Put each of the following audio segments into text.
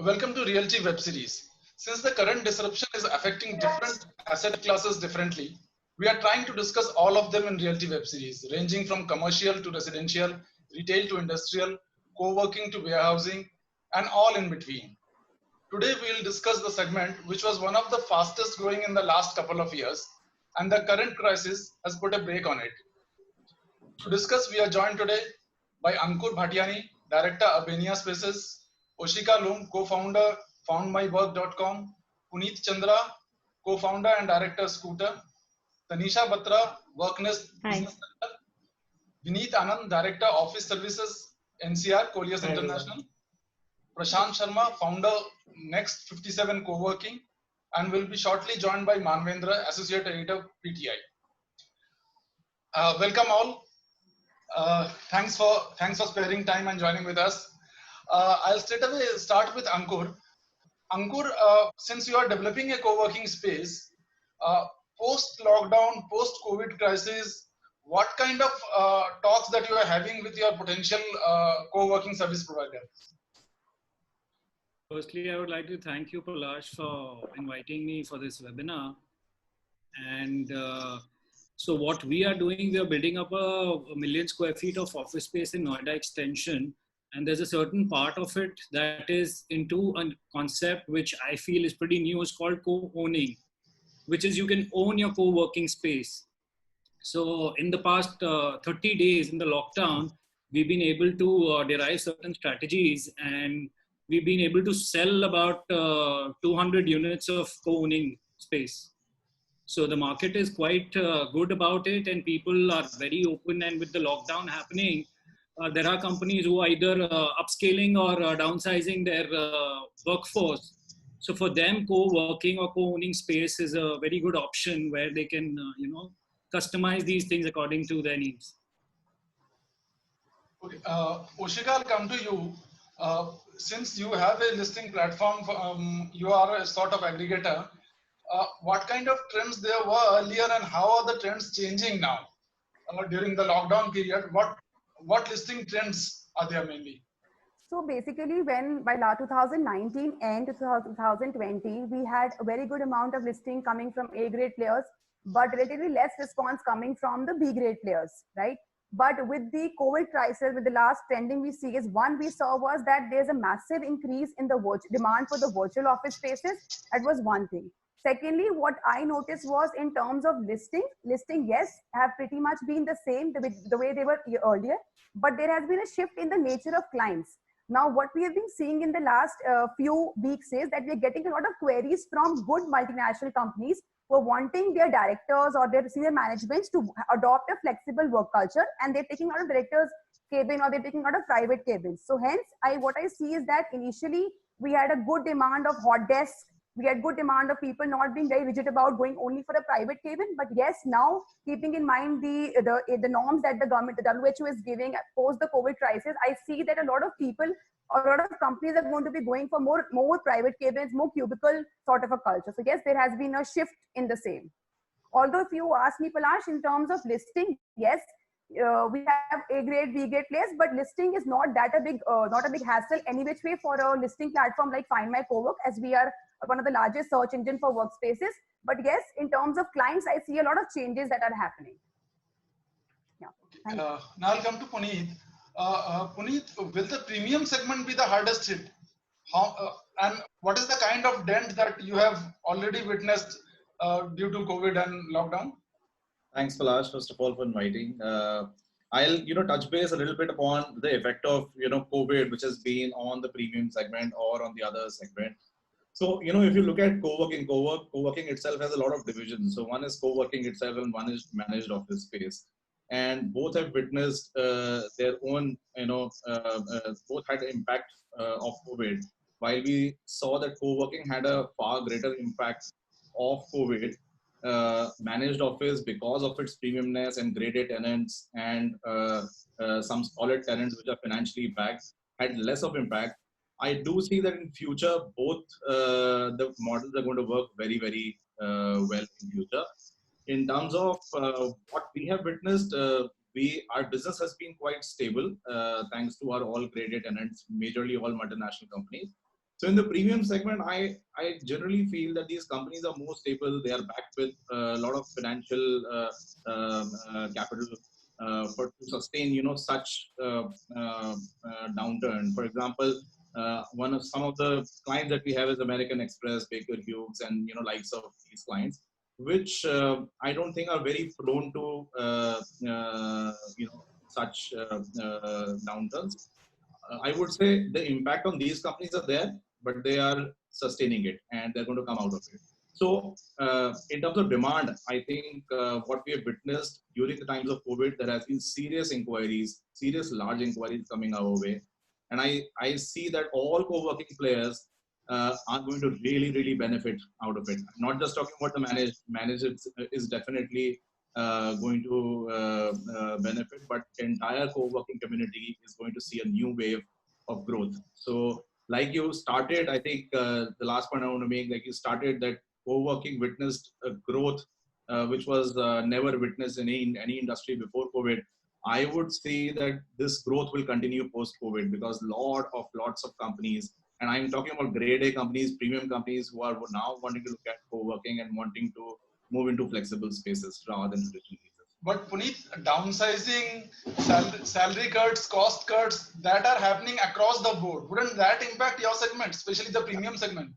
Welcome to Realty Web Series. Since the current disruption is affecting different asset classes differently, we are trying to discuss all of them in Realty Web Series, ranging from commercial to residential, retail to industrial, co-working to warehousing, and all in between. Today we will discuss the segment which was one of the fastest growing in the last couple of years, and the current crisis has put a break on it. To discuss, we are joined today by Ankur Bhatiani, Director Albania Spaces, Oshika Lum, co-founder foundmywork.com, Puneet Chandra, co-founder and director Scooter, Tanisha Batra, Worknest Hi. Business Center, Vineet Anand, Director Office Services, NCR, Colliers Hi, International, Prashant Sharma, founder Next 57 Co-working, and will be shortly joined by Manvendra, Associate Editor, PTI. Welcome all. Thanks for sparing time and joining with us. I'll straight away start with Ankur. Ankur, since you are developing a co-working space, post-lockdown, post-COVID crisis, what kind of talks that you are having with your potential co-working service provider? Firstly, I would like to thank you, Palash, for inviting me for this webinar. And so what we are doing, we are building up a million square feet of office space in Noida Extension. And there's a certain part of it that is into a concept which I feel is pretty new. It's called co-owning, which is you can own your co-working space. So in the past 30 days in the lockdown, we've been able to derive certain strategies, and we've been able to sell about 200 units of co-owning space. So the market is quite good about it, and people are very open. And with the lockdown happening, there are companies who are either upscaling or downsizing their workforce. So for them, co-working or co-owning space is a very good option where they can, customize these things according to their needs. Okay, Oshika, I'll come to you. Since you have a listing platform, you are a sort of aggregator. What kind of trends there were earlier, and how are the trends changing now during the lockdown period? What listing trends are there mainly? So basically, when by 2019 and 2020, we had a very good amount of listing coming from A grade players, but relatively less response coming from the B grade players, right? But with the COVID crisis, with the last trending we see is one we saw was that there's a massive increase in the demand for the virtual office spaces. That was one thing. Secondly, what I noticed was in terms of listing, yes, have pretty much been the same the way they were earlier, but there has been a shift in the nature of clients. Now, what we have been seeing in the last few weeks is that we are getting a lot of queries from good multinational companies who are wanting their directors or their senior managements to adopt a flexible work culture, and they're taking out of directors' cabin or they're taking out of private cabins. So hence, what I see is that initially we had a good demand of hot desks. We had good demand of people not being very rigid about going only for a private cabin. But yes, now keeping in mind the norms that the government, the WHO is giving post the COVID crisis, I see that a lot of people, a lot of companies are going to be going for more private cabins, more cubicle sort of a culture. So yes, there has been a shift in the same. Although if you ask me, Palash, in terms of listing, yes, we have A grade, B grade players, but listing is not a big hassle any which way for a listing platform like Find My Cowork, as we are one of the largest search engine for workspaces. But yes, in terms of clients, I see a lot of changes that are happening. Yeah. Now I'll come to Puneet. Puneet, will the premium segment be the hardest hit? And what is the kind of dent that you have already witnessed due to COVID and lockdown? Thanks, Palash, first of all, for inviting. I'll, touch base a little bit upon the effect of, COVID, which has been on the premium segment or on the other segment. So, if you look at co-working itself has a lot of divisions. So one is co-working itself and one is managed office space. And both have witnessed their own, both had impact of COVID. While we saw that co-working had a far greater impact of COVID, managed office, because of its premiumness and grade A tenants and some solid tenants which are financially backed, had less of impact. I do see that in future, both the models are going to work very, very well in future. In terms of what we have witnessed, our business has been quite stable thanks to our all grade A tenants, majorly all multinational companies. So in the premium segment, I generally feel that these companies are more stable. They are backed with a lot of financial capital for to sustain, such downturn. For example, some of the clients that we have is American Express, Baker Hughes, and likes of these clients, which I don't think are very prone to such downturns. I would say the impact on these companies are there, but they are sustaining it and they're going to come out of it. So, in terms of demand, I think what we have witnessed during the times of COVID, there has been serious inquiries, serious large inquiries coming our way. And I see that all co-working players are going to really, really benefit out of it. I'm not just talking about the managed is definitely going to benefit, but entire co-working community is going to see a new wave of growth. So, like you started, I think the last point I want to make, like you started that co-working witnessed a growth which was never witnessed in any industry before COVID. I would say that this growth will continue post-COVID because lots of companies, and I'm talking about grade A companies, premium companies who are now wanting to look at co-working and wanting to move into flexible spaces rather than traditional spaces. But Puneet, downsizing, salary cuts, cost cuts that are happening across the board, wouldn't that impact your segment, especially the premium segment?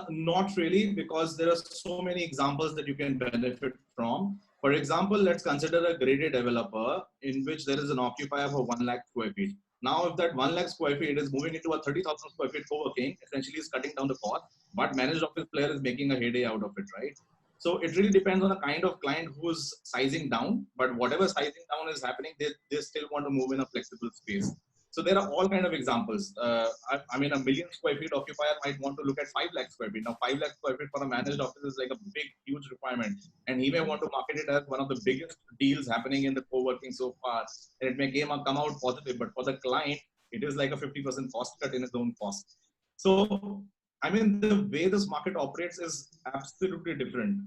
Not really, because there are so many examples that you can benefit from. For example, let's consider a graded developer in which there is an occupier for 1 lakh square feet. Now, if that 1 lakh square feet is moving into a 30,000 square feet co-working, essentially is cutting down the cost, but managed office player is making a heyday out of it, right? So it really depends on the kind of client who's sizing down, but whatever sizing down is happening, they still want to move in a flexible space. So there are all kind of examples. I mean, a million square feet occupier might want to look at 5 lakh square feet. Now, 5 lakh square feet for a managed office is like a big, huge requirement. And he may want to market it as one of the biggest deals happening in the co-working so far. And it may come out positive, but for the client, it is like a 50% cost cut in his own cost. So, I mean, the way this market operates is absolutely different.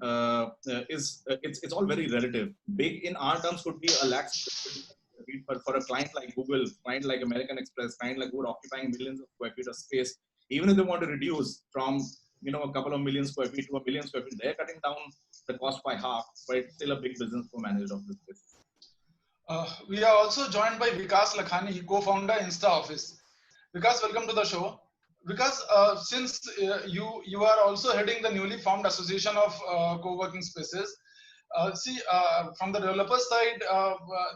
It's all very relative. Big in our terms could be a lakh square feet, but for a client like Google, client like American Express, client like who are occupying millions of square feet of space, even if they want to reduce from a couple of million square feet to a million square feet, they're cutting down the cost by half, but it's still a big business for managed office space. We are also joined by Vikas Lakhani, co-founder Insta Office. Vikas, welcome to the show. Because since you are also heading the newly formed association of co-working spaces, from the developer side,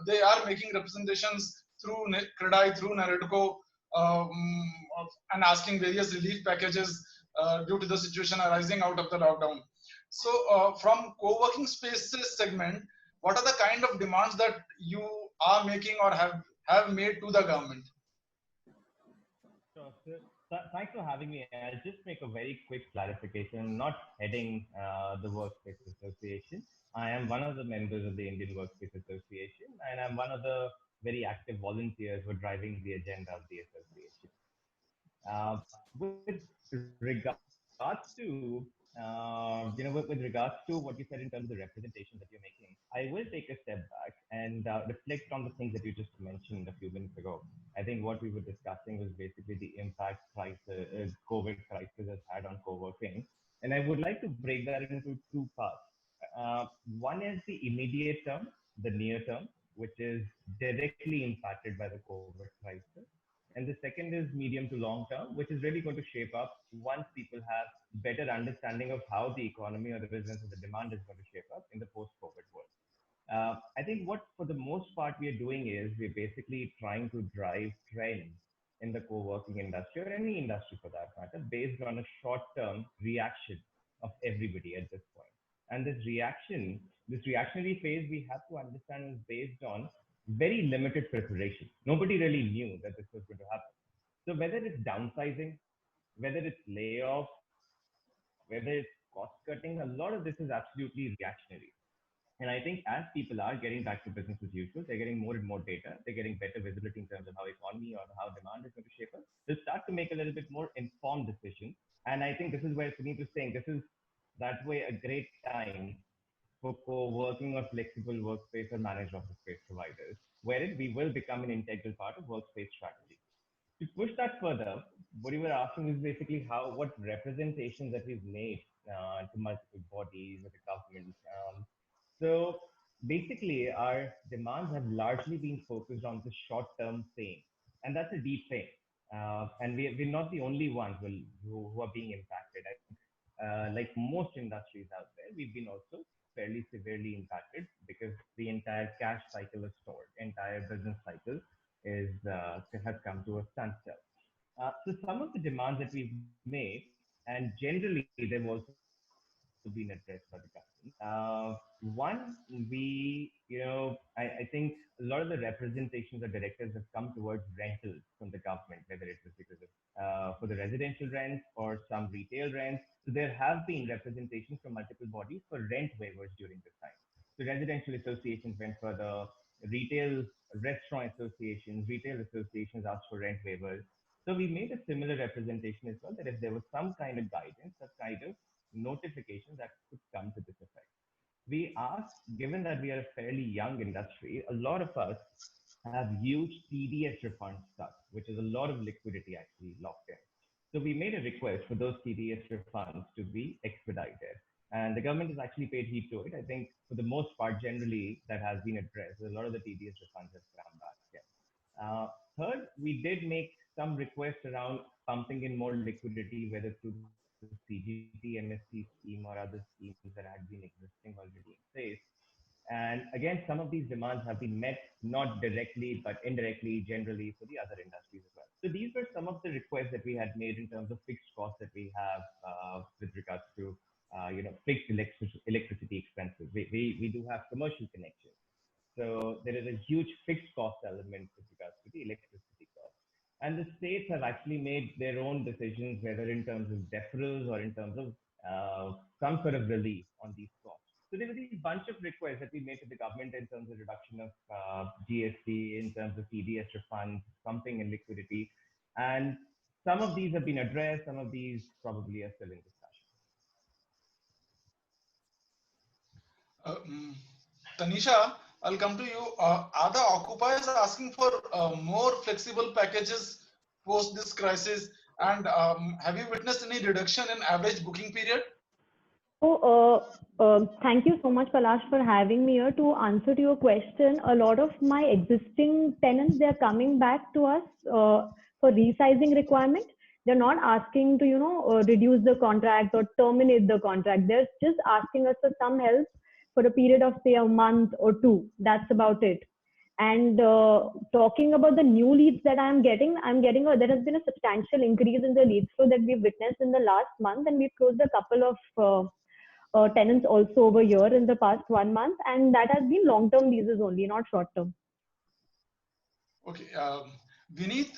they are making representations through CREDAI, through NAREDCO, and asking various relief packages due to the situation arising out of the lockdown. So from co-working spaces segment, what are the kind of demands that you are making or have made to the government? Sure. So, thanks for having me. I'll just make a very quick clarification. I'm not heading the Workspace Association. I am one of the members of the Indian Workspace Association, and I'm one of the very active volunteers who are driving the agenda of the association. With regards to with regards to what you said in terms of the representation that you're making, I will take a step back and reflect on the things that you just mentioned a few minutes ago. I think what we were discussing was basically the impact COVID crisis has had on co-working. And I would like to break that into two parts. One is the immediate term, the near term, which is directly impacted by the COVID crisis. And the second is medium to long term, which is really going to shape up once people have better understanding of how the economy or the business or the demand is going to shape up in the post-COVID world. I think what for the most part we are doing is we're basically trying to drive trends in the co-working industry or any industry for that matter based on a short-term reaction of everybody at this point. And this reactionary phase we have to understand is based on very limited preparation. Nobody really knew that this was going to happen. So whether it's downsizing, whether it's layoffs, whether it's cost cutting, a lot of this is absolutely reactionary. And I think as people are getting back to business as usual, they're getting more and more data, they're getting better visibility in terms of how economy or how demand is going to shape up. They'll start to make a little bit more informed decisions. And I think this is where Puneet is saying this is that way a great time for co-working or flexible workspace or managed office space providers, wherein we will become an integral part of workspace strategy. To push that further, what you were asking is basically what representations that we've made to multiple bodies of the government. So basically, our demands have largely been focused on the short-term pain, and that's a deep pain. And we're not the only ones who are being impacted. Like most industries out there, we've been also fairly severely impacted because the entire cash cycle is stored, entire business cycle has come to a standstill. So some of the demands that we've made, and generally they've also been addressed by the government. One, I think a lot of the representations or directives have come towards rentals from the government, whether it was because of for the residential rents or some retail rents. So there have been representations from multiple bodies for rent waivers during this time. So residential associations went further, retail restaurant associations, retail associations asked for rent waivers. So we made a similar representation as well that if there was some kind of guidance, some kind of notification that could come to this effect. We asked, given that we are a fairly young industry, a lot of us have huge TDS refunds stuck, which is a lot of liquidity actually locked in. So we made a request for those TDS refunds to be expedited. And the government has actually paid heed to it. I think for the most part, generally, that has been addressed. A lot of the TDS refunds have come back. Yeah. Third, we did make some requests around pumping in more liquidity, whether through the CGT MSC scheme or other schemes that had been existing already in place. And again, some of these demands have been met, not directly, but indirectly, generally for the other industries as well. So these were some of the requests that we had made in terms of fixed costs that we have with regards to fixed electricity expenses. We do have commercial connections. So there is a huge fixed cost element with regards to the electricity cost. And the states have actually made their own decisions, whether in terms of deferrals or in terms of some sort of relief on these costs. So there were these bunch of requests that we made to the government in terms of reduction of GST, in terms of TDS refunds, pumping in liquidity. And some of these have been addressed, some of these probably are still in discussion. Tanisha, I'll come to you. Are the occupiers asking for more flexible packages post this crisis? And have you witnessed any reduction in average booking period? Thank you so much, Palash, for having me here. To answer to your question, a lot of my existing tenants, they are coming back to us for resizing requirement. They're not asking to, reduce the contract or terminate the contract. They're just asking us for some help for a period of, say, a month or two. That's about it. And talking about the new leads that there has been a substantial increase in the leads flow that we've witnessed in the last month, and we've closed a couple of tenants also over here in the past 1 month, and that has been long-term leases only, not short-term. Okay, Vineet,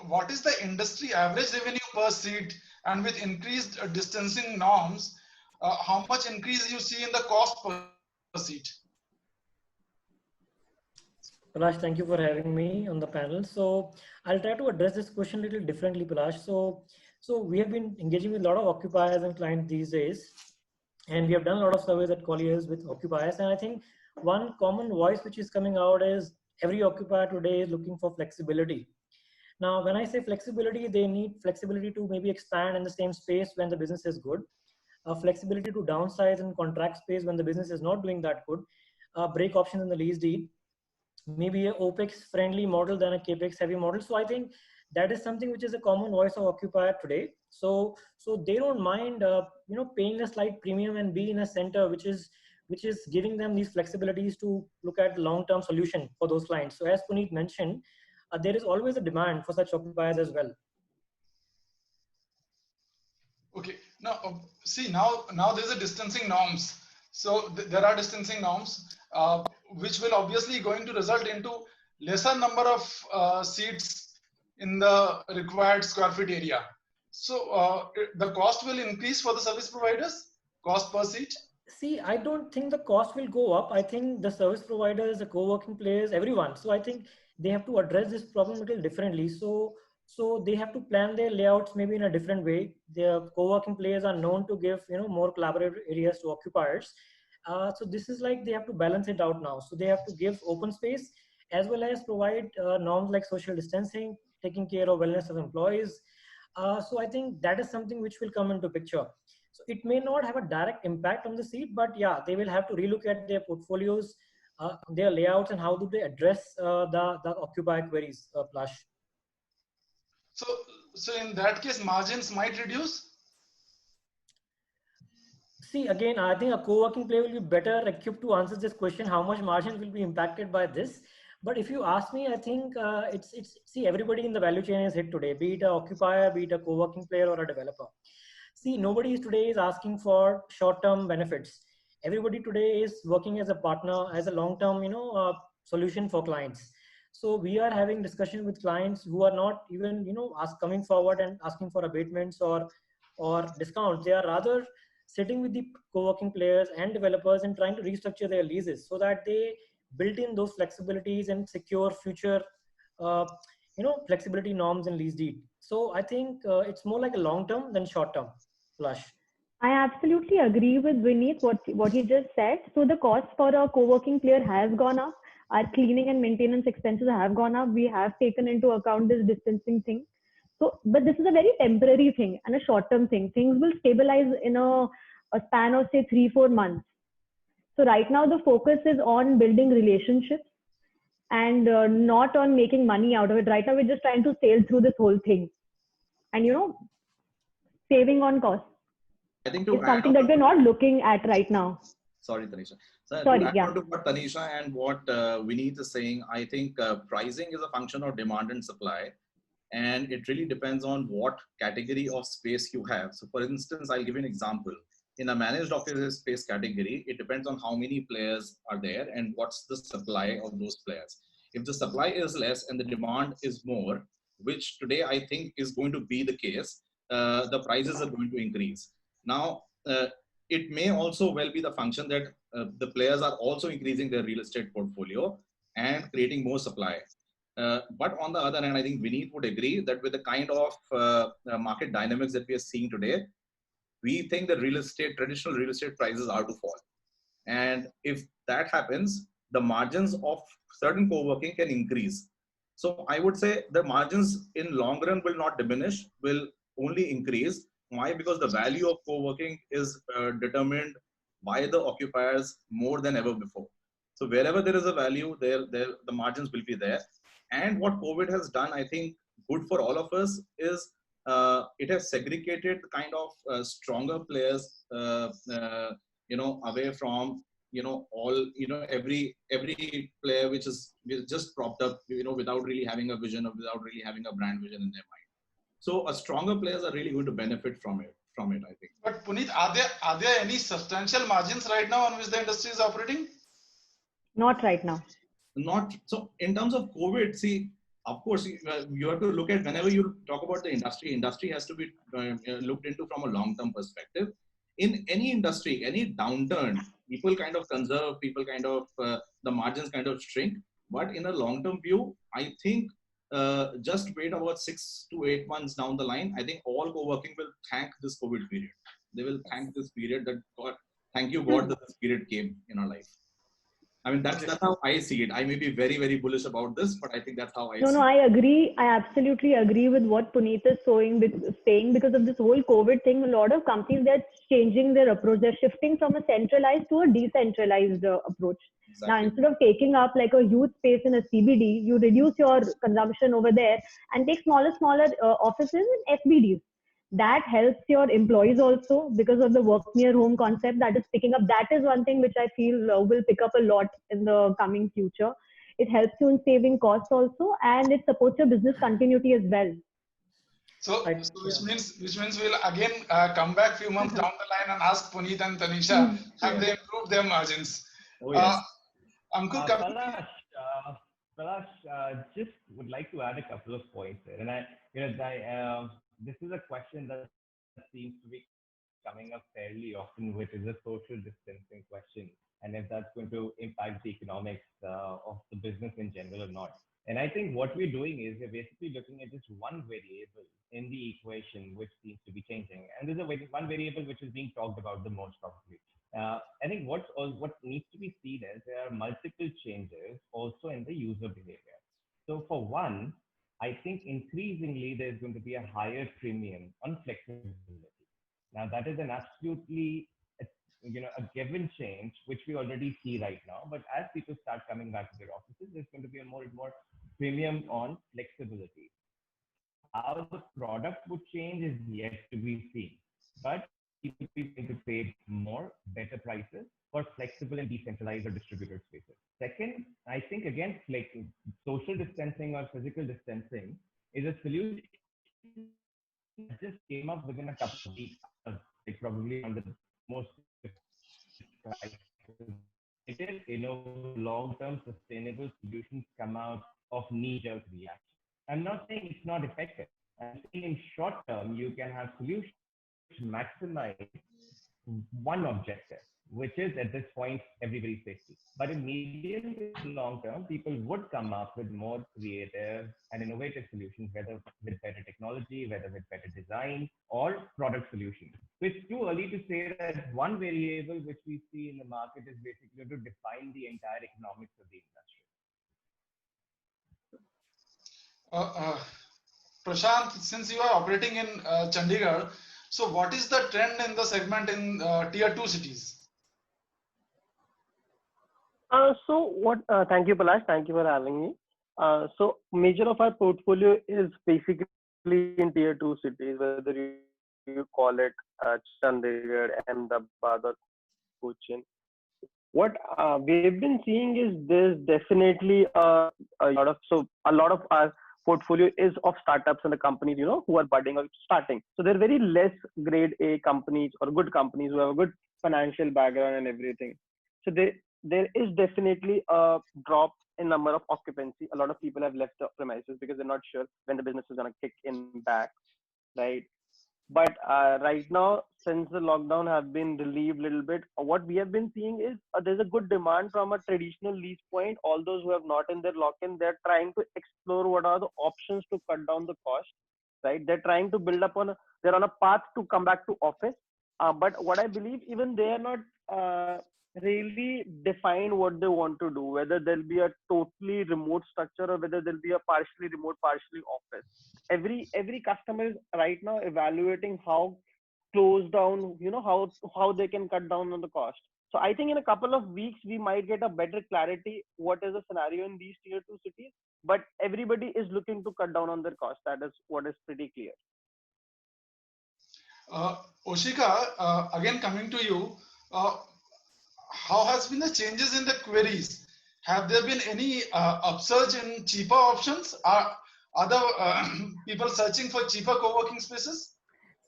what is the industry average revenue per seat, and with increased distancing norms, how much increase you see in the cost per seat? Palash, thank you for having me on the panel. So I'll try to address this question a little differently, Palash. So we have been engaging with a lot of occupiers and clients these days, and we have done a lot of surveys at Colliers with occupiers. And I think one common voice which is coming out is every occupier today is looking for flexibility. Now, when I say flexibility, they need flexibility to maybe expand in the same space when the business is good, flexibility to downsize and contract space when the business is not doing that good, break options in the lease deal, maybe a OPEX friendly model than a CAPEX heavy model. So I think that is something which is a common voice of occupier today. So they don't mind, paying a slight premium and be in a center which is giving them these flexibilities to look at the long-term solution for those clients. So as Puneet mentioned, there is always a demand for such occupiers as well. Okay, now see, now there's a distancing norms. So there are distancing norms, which will obviously going to result into lesser number of seats in the required square feet area. So the cost will increase for the service providers, cost per seat? See, I don't think the cost will go up. I think the service providers, the co-working players, everyone. So I think they have to address this problem a little differently. So they have to plan their layouts maybe in a different way. Their co-working players are known to give more collaborative areas to occupiers. So this is like they have to balance it out now. So they have to give open space as well as provide norms like social distancing, taking care of wellness of employees. So I think that is something which will come into picture. So it may not have a direct impact on the seat, but yeah, they will have to relook at their portfolios, their layouts, and how do they address the occupier queries, Plush. So, so in that case, margins might reduce. See, again, I think a co-working player will be better equipped to answer this question, how much margin will be impacted by this. But if you ask me, I think see, everybody in the value chain is hit today, be it a occupier, be it a co-working player or a developer. See, nobody today is asking for short-term benefits. Everybody today is working as a partner, as a long-term, solution for clients. So we are having discussion with clients who are not even, coming forward and asking for abatements or discounts. They are rather sitting with the co-working players and developers and trying to restructure their leases so that they build in those flexibilities and secure future, flexibility norms and lease deed. So I think it's more like a long-term than short-term. Plush. I absolutely agree with Vineet what he just said. So the cost for a co-working player has gone up. Our cleaning and maintenance expenses have gone up. We have taken into account this distancing thing. So, but this is a very temporary thing and a short-term thing. Things will stabilize in a span of say 3-4 months. So right now the focus is on building relationships and not on making money out of it. Right now we're just trying to sail through this whole thing, and saving on costs. I think It's something that we're not looking at right now. Sorry, Tanisha. So Sorry, to add yeah. on to what Tanisha and what Vineet is saying, I think pricing is a function of demand and supply. And it really depends on what category of space you have. So for instance, I'll give you an example. In a managed office space category, it depends on how many players are there and what's the supply of those players. If the supply is less and the demand is more, which today I think is going to be the case, the prices are going to increase. Now, it may also well be the function that the players are also increasing their real estate portfolio and creating more supply. But on the other hand, I think Vineet would agree that with the kind of market dynamics that we are seeing today, we think that traditional real estate prices are to fall. And if that happens, the margins of certain co-working can increase. So I would say the margins in long run will not diminish, will only increase. Why? Because the value of co-working is determined by the occupiers more than ever before. So wherever there is a value, the margins will be there. And what COVID has done, I think, good for all of us is it has segregated kind of stronger players, away from every player which is just propped up, without really having a vision or without really having a brand vision in their mind. So stronger players are really going to benefit from it, I think. But Puneet, are there any substantial margins right now on which the industry is operating? Not right now. Not so. In terms of COVID, see, of course, you have to look at whenever you talk about the industry. Industry has to be looked into from a long-term perspective. In any industry, any downturn, people kind of conserve, people kind of the margins kind of shrink. But in a long-term view, I think just wait about 6 to 8 months down the line. I think all co-working will thank this COVID period. They will thank this period that God, thank you God that this period came in our life. I mean, that's how I see it. I may be very, very bullish about this, but I think that's how I see it. No, I agree. I absolutely agree with what Puneet is saying because of this whole COVID thing. A lot of companies, they're changing their approach. They're shifting from a centralized to a decentralized approach. Exactly. Now, instead of taking up like a huge space in a CBD, you reduce your consumption over there and take smaller offices in SBDs. That helps your employees also because of the work near home concept that is picking up. That is one thing which I feel will pick up a lot in the coming future. It helps you in saving costs also, and it supports your business continuity as well. So which means we'll again come back few months down the line and ask Puneet and Tanisha, have they improved their margins? Oh, yes. Ankur, Palash, just would like to add a couple of points there. And this is a question that seems to be coming up fairly often, which is a social distancing question, and if that's going to impact the economics of the business in general or not. And I think what we're doing is we're basically looking at just one variable in the equation which seems to be changing, and there's one variable which is being talked about the most probably. I think what needs to be seen is there are multiple changes also in the user behavior. So for one, I think increasingly there's going to be a higher premium on flexibility. Now that is an absolutely a given change which we already see right now. But as people start coming back to their offices, there's going to be a more and more premium on flexibility. How the product would change is yet to be seen. But people will be going to pay more, better prices for flexible and decentralized or distributed spaces. Second, I think again, like social distancing or physical distancing is a solution that just came up within a couple of weeks. Like probably one of the most it is long-term sustainable solutions come out of knee-jerk reaction. I'm not saying it's not effective. I'm saying in short term you can have solutions maximize one objective, which is at this point everybody's safety. But in medium to long term, people would come up with more creative and innovative solutions, whether with better technology, whether with better design or product solutions. So it's too early to say that one variable which we see in the market is basically to define the entire economics of the industry. Prashant, since you are operating in Chandigarh, so what is the trend in the segment in tier 2 cities? Thank you, Palash. Thank you for having me. So major of our portfolio is basically in tier 2 cities, whether you call it Chandigarh, Ahmedabad or Cochin. What we've been seeing is there's definitely a lot of our portfolio is of startups and the companies, who are budding or starting. So they're very less grade A companies or good companies who have a good financial background and everything. So there is definitely a drop in number of occupancy. A lot of people have left the premises because they're not sure when the business is going to kick in back, right? But right now, since the lockdown have been relieved a little bit, what we have been seeing is there's a good demand from a traditional lease point. All those who have not in their lock-in, they're trying to explore what are the options to cut down the cost, right? They're trying to build up they're on a path to come back to office. But what I believe, even they are not really define what they want to do, whether there'll be a totally remote structure or whether there'll be a partially remote, partially office. Every customer is right now evaluating how close down, how they can cut down on the cost. So I think in a couple of weeks we might get a better clarity what is the scenario in these tier 2 cities. But everybody is looking to cut down on their cost. That is what is pretty clear. Oshika, again coming to you, how has been the changes in the queries? Have there been any upsurge in cheaper options? Are other people searching for cheaper co-working spaces?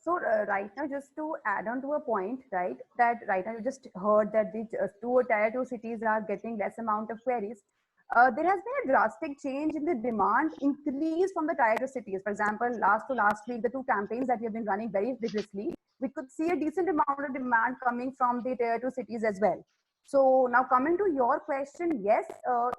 So right now, just to add on to a point, right, that right now you just heard that the tier 2 cities are getting less amount of queries. There has been a drastic change in the demand increase from the tier 2 cities. For example, last week, the 2 campaigns that we have been running very vigorously, we could see a decent amount of demand coming from the tier 2 cities as well. So now coming to your question, yes,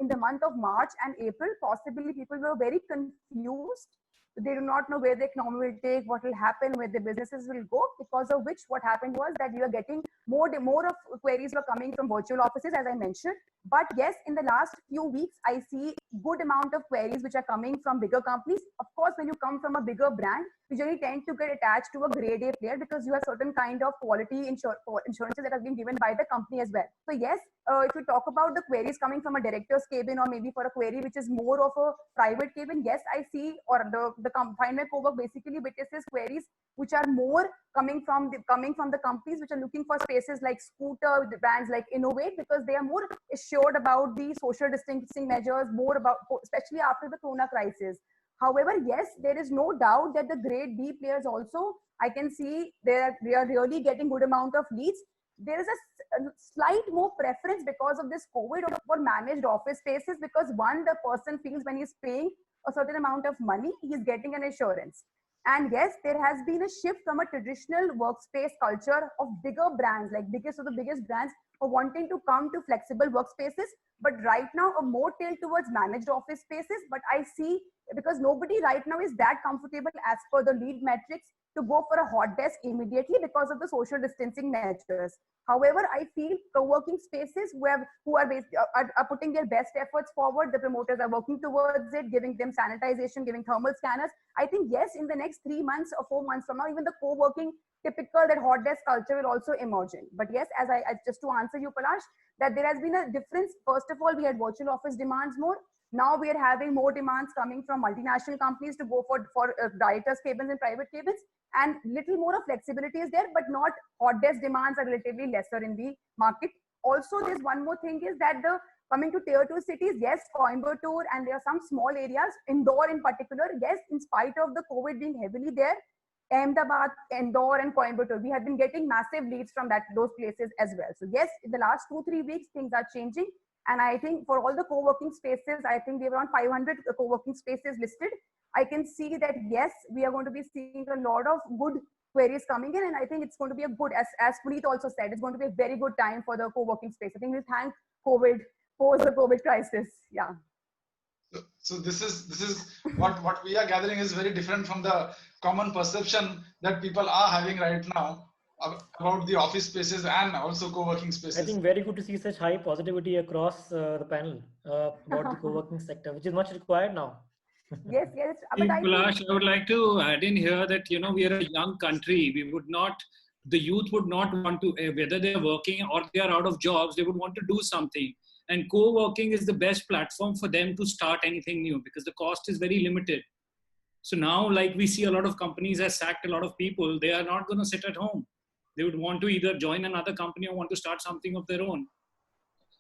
in the month of March and April, possibly people were very confused. They do not know where the economy will take, what will happen, where the businesses will go, because of which what happened was that we were getting more of queries were coming from virtual offices, as I mentioned. But yes, in the last few weeks, I see good amount of queries which are coming from bigger companies. Of course, when you come from a bigger brand, you usually tend to get attached to a grade A player because you have certain kind of quality insurances that have been given by the company as well. So yes, if you talk about the queries coming from a director's cabin or maybe for a query which is more of a private cabin, yes, I see, or the Find My Cowork basically witnesses queries which are more coming from the companies which are looking for spaces like Scooter, the brands like Innovate, because they are more assured about the social distancing measures, more about, especially after the Corona crisis. However, yes, there is no doubt that the grade B players also, I can see they are really getting good amount of leads. There is a slight more preference because of this COVID for managed office spaces, because one, the person feels when he's paying a certain amount of money, he's getting an assurance. And yes, there has been a shift from a traditional workspace culture of bigger brands, like biggest of the biggest brands, for wanting to come to flexible workspaces. But right now, a more tilt towards managed office spaces. But I see, because nobody right now is that comfortable as per the lead metrics, to go for a hot desk immediately because of the social distancing measures. However, I feel co-working spaces who are putting their best efforts forward. The promoters are working towards it, giving them sanitization, giving thermal scanners. I think yes, in the next 3 months or 4 months from now, even the co-working typical that hot desk culture will also emerge in. But yes, as I just to answer you, Palash, that there has been a difference. First of all, we had virtual office demands more. Now we are having more demands coming from multinational companies to go for directors' cabins and private cabins, and little more of flexibility is there, but not hot desk demands are relatively lesser in the market. Also, there's one more thing is that coming to tier 2 cities, yes, Coimbatore, and there are some small areas, Indore in particular, yes, in spite of the COVID being heavily there, Ahmedabad, Indore, and Coimbatore, we have been getting massive leads from those places as well. So yes, in the last 2-3 weeks, things are changing. And I think for all the co-working spaces, I think we have around 500 co-working spaces listed. I can see that, yes, we are going to be seeing a lot of good queries coming in. And I think it's going to be a good, as Puneet also said, it's going to be a very good time for the co-working space. I think we'll thank COVID, post the COVID crisis. Yeah. So this is what we are gathering is very different from the common perception that people are having right now about the office spaces and also co-working spaces. I think very good to see such high positivity across the panel about the co-working sector, which is much required now. Yes. Palash, I would like to add in here that, we are a young country. The youth would not want to, whether they're working or they are out of jobs, they would want to do something. And co-working is the best platform for them to start anything new because the cost is very limited. So now, like we see a lot of companies have sacked a lot of people, they are not going to sit at home. They would want to either join another company or want to start something of their own.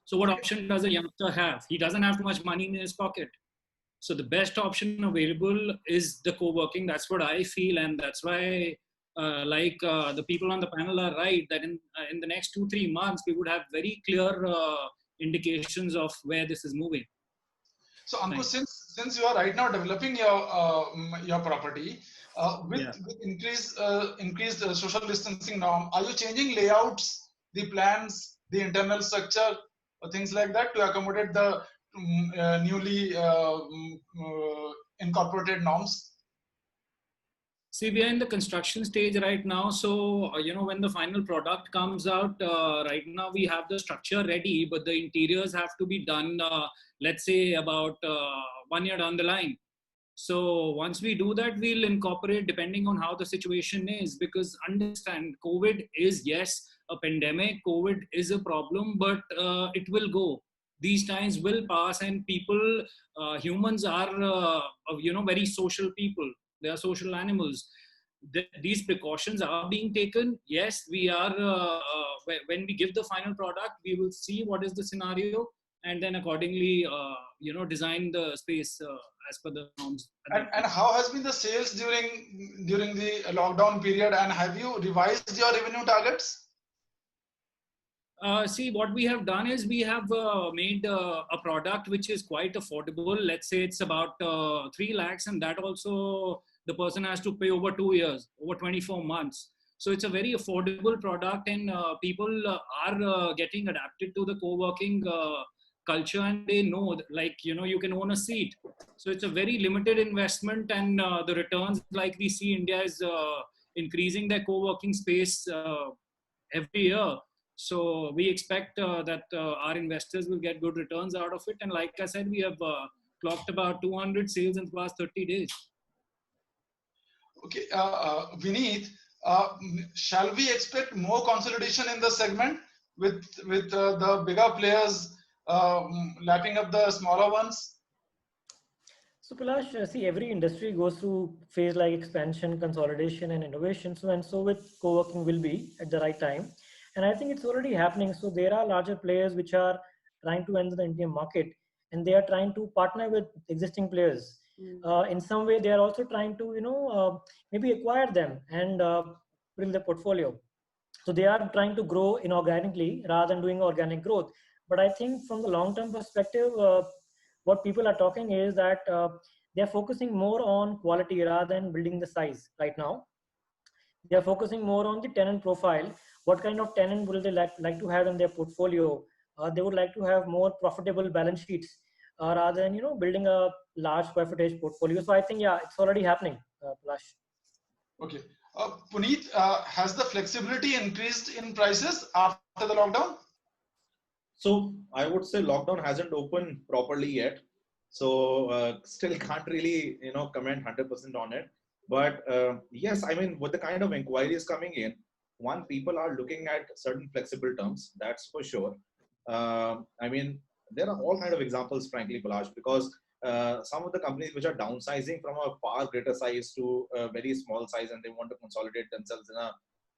So what option does a youngster have? He doesn't have too much money in his pocket. So the best option available is the co-working. That's what I feel. And that's why the people on the panel are right that in the next 2-3 months, we would have very clear indications of where this is moving. So Ankush, since you are right now developing your property, with increased social distancing norm, are you changing layouts, the plans, the internal structure, things like that to accommodate the newly incorporated norms? See, we are in the construction stage right now. So, when the final product comes out, right now we have the structure ready, but the interiors have to be done, let's say about 1 year down the line. So once we do that, we'll incorporate depending on how the situation is, because understand COVID is, yes, a pandemic. COVID is a problem, but it will go. These times will pass, and people, humans are, very social people. They are social animals. These precautions are being taken. Yes, we are, when we give the final product, we will see what is the scenario and then accordingly, design the space as per the norms. And how has been the sales during the lockdown period, and have you revised your revenue targets? See, what we have done is we have made a product which is quite affordable. Let's say it's about 3 lakhs, and that also the person has to pay over 2 years, over 24 months. So it's a very affordable product, and people are getting adapted to the co-working culture, and they know, you can own a seat. So it's a very limited investment, and the returns, like we see India is increasing their co-working space every year. So we expect that our investors will get good returns out of it. And like I said, we have clocked about 200 sales in the past 30 days. Okay, Vineet, shall we expect more consolidation in the segment with the bigger players lapping up the smaller ones? So Palash, see, every industry goes through phase like expansion, consolidation, and innovation. So with co-working will be at the right time. And I think it's already happening. So there are larger players which are trying to enter the Indian market, and they are trying to partner with existing players. In some way, they are also trying to, maybe acquire them and build their portfolio. So they are trying to grow inorganically rather than doing organic growth. But I think from the long-term perspective, what people are talking is that they are focusing more on quality rather than building the size right now. They are focusing more on the tenant profile. What kind of tenant will they like to have in their portfolio? They would like to have more profitable balance sheets rather than building a large square footage portfolio. So I think it's already happening, Palash. Okay, Puneet, has the flexibility increased in prices after the lockdown? So I would say lockdown hasn't opened properly yet. So still can't really, comment 100% on it. But yes, I mean, with the kind of inquiries coming in, one, people are looking at certain flexible terms. That's for sure. I mean, there are all kind of examples, frankly, Palash, because some of the companies which are downsizing from a far greater size to a very small size, and they want to consolidate themselves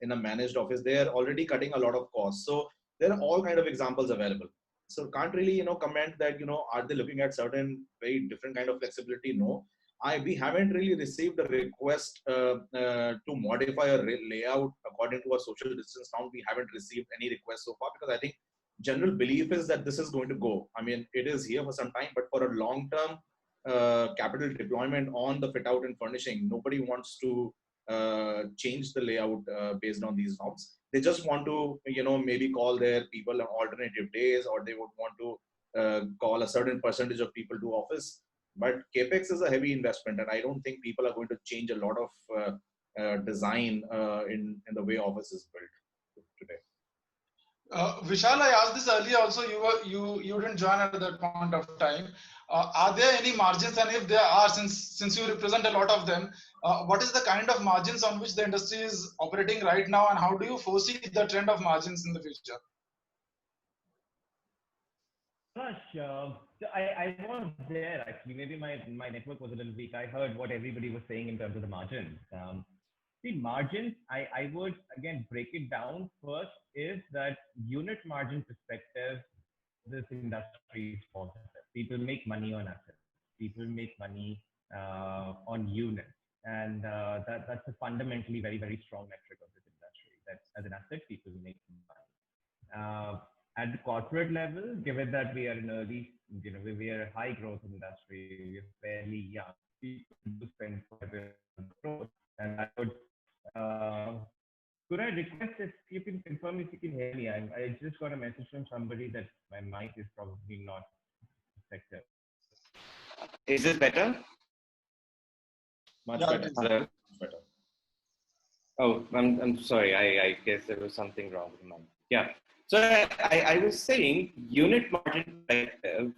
in a managed office, they are already cutting a lot of costs. So there are all kind of examples available. So can't really comment that are they looking at certain very different kind of flexibility. No, we haven't really received a request to modify a layout according to a social distance norm. We haven't received any request so far, because I think general belief is that this is going to go. I mean, it is here for some time, but for a long term capital deployment on the fit out and furnishing, nobody wants to change the layout based on these norms. They just want to maybe call their people on alternative days, or they would want to call a certain percentage of people to office. But capex is a heavy investment, and I don't think people are going to change a lot of design in the way office is built today. Vishal, I asked this earlier also. You didn't join at that point of time. Are there any margins, and if there are, since you represent a lot of them, what is the kind of margins on which the industry is operating right now, and how do you foresee the trend of margins in the future? Gosh, so I was there actually. Maybe my network was a little weak. I heard what everybody was saying in terms of the margins. See, margins, I would again break it down. First is that unit margin perspective, this industry is positive. People make money on assets. People make money on units. And that's a fundamentally very, very strong metric of this industry, that as an asset, people make money. At the corporate level, given that we are in early, we are a high growth industry, we are fairly young, people do spend quite a bit on growth. And I would, could I request if you can confirm if you can hear me? I just got a message from somebody that my mic is probably not effective. Is this better? Much Yeah, better. Hello? Much better. Oh, I'm sorry. I guess there was something wrong with mine. Yeah. So I was saying unit margin perspective,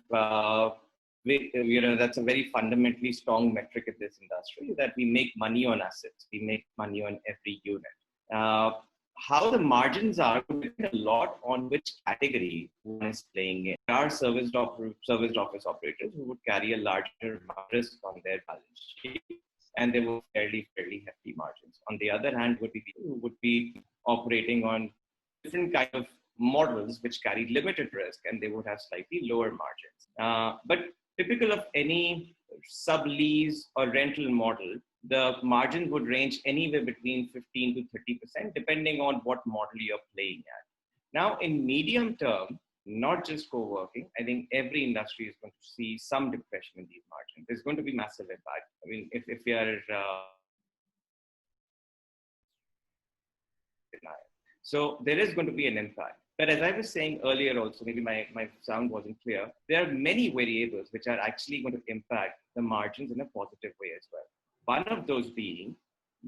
that's a very fundamentally strong metric in this industry, that we make money on assets. We make money on every unit. How the margins are will depend a lot on which category one is playing in. There are serviced office operators who would carry a larger risk on their balance sheet, and they were fairly hefty margins. On the other hand, would be people who would be operating on different kind of models which carry limited risk, and they would have slightly lower margins. But typical of any sublease or rental model, the margin would range anywhere between 15 to 30%, depending on what model you're playing at. Now, in medium term, not just co-working, I think every industry is going to see some depression in these margins. There's going to be massive impact. I mean, if we are so there is going to be an impact. But as I was saying earlier also, maybe my sound wasn't clear, there are many variables which are actually going to impact the margins in a positive way as well. One of those being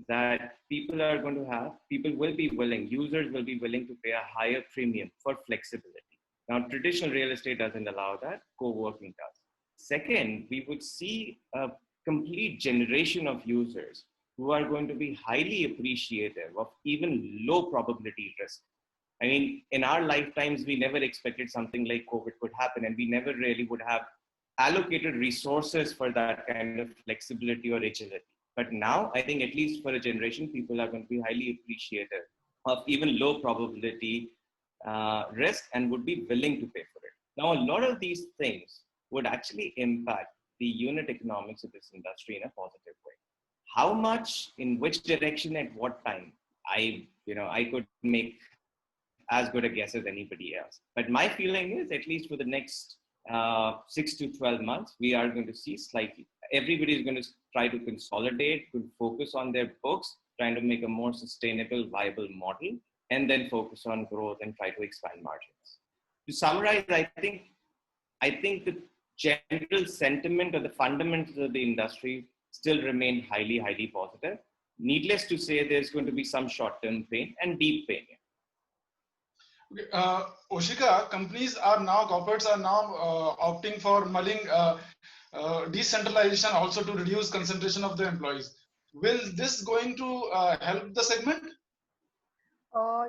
that people will be willing, users will be willing to pay a higher premium for flexibility. Now, traditional real estate doesn't allow that, co-working does. Second, we would see a complete generation of users who are going to be highly appreciative of even low probability risk. I mean, in our lifetimes, we never expected something like COVID could happen, and we never really would have allocated resources for that kind of flexibility or agility. But now, I think at least for a generation, people are going to be highly appreciative of even low probability risk and would be willing to pay for it. Now, a lot of these things would actually impact the unit economics of this industry in a positive way. How much, in which direction, at what time, I could make as good a guess as anybody else. But my feeling is, at least for the next 6 to 12 months, we are going to see everybody is going to try to consolidate, to focus on their books, trying to make a more sustainable, viable model, and then focus on growth and try to expand margins. To summarize, I think the general sentiment or the fundamentals of the industry still remain highly, highly positive. needless to say, there's going to be some short-term pain and deep pain. Okay, Oshika, corporates are now opting for mulling decentralization also to reduce concentration of the employees. Will this going to help the segment?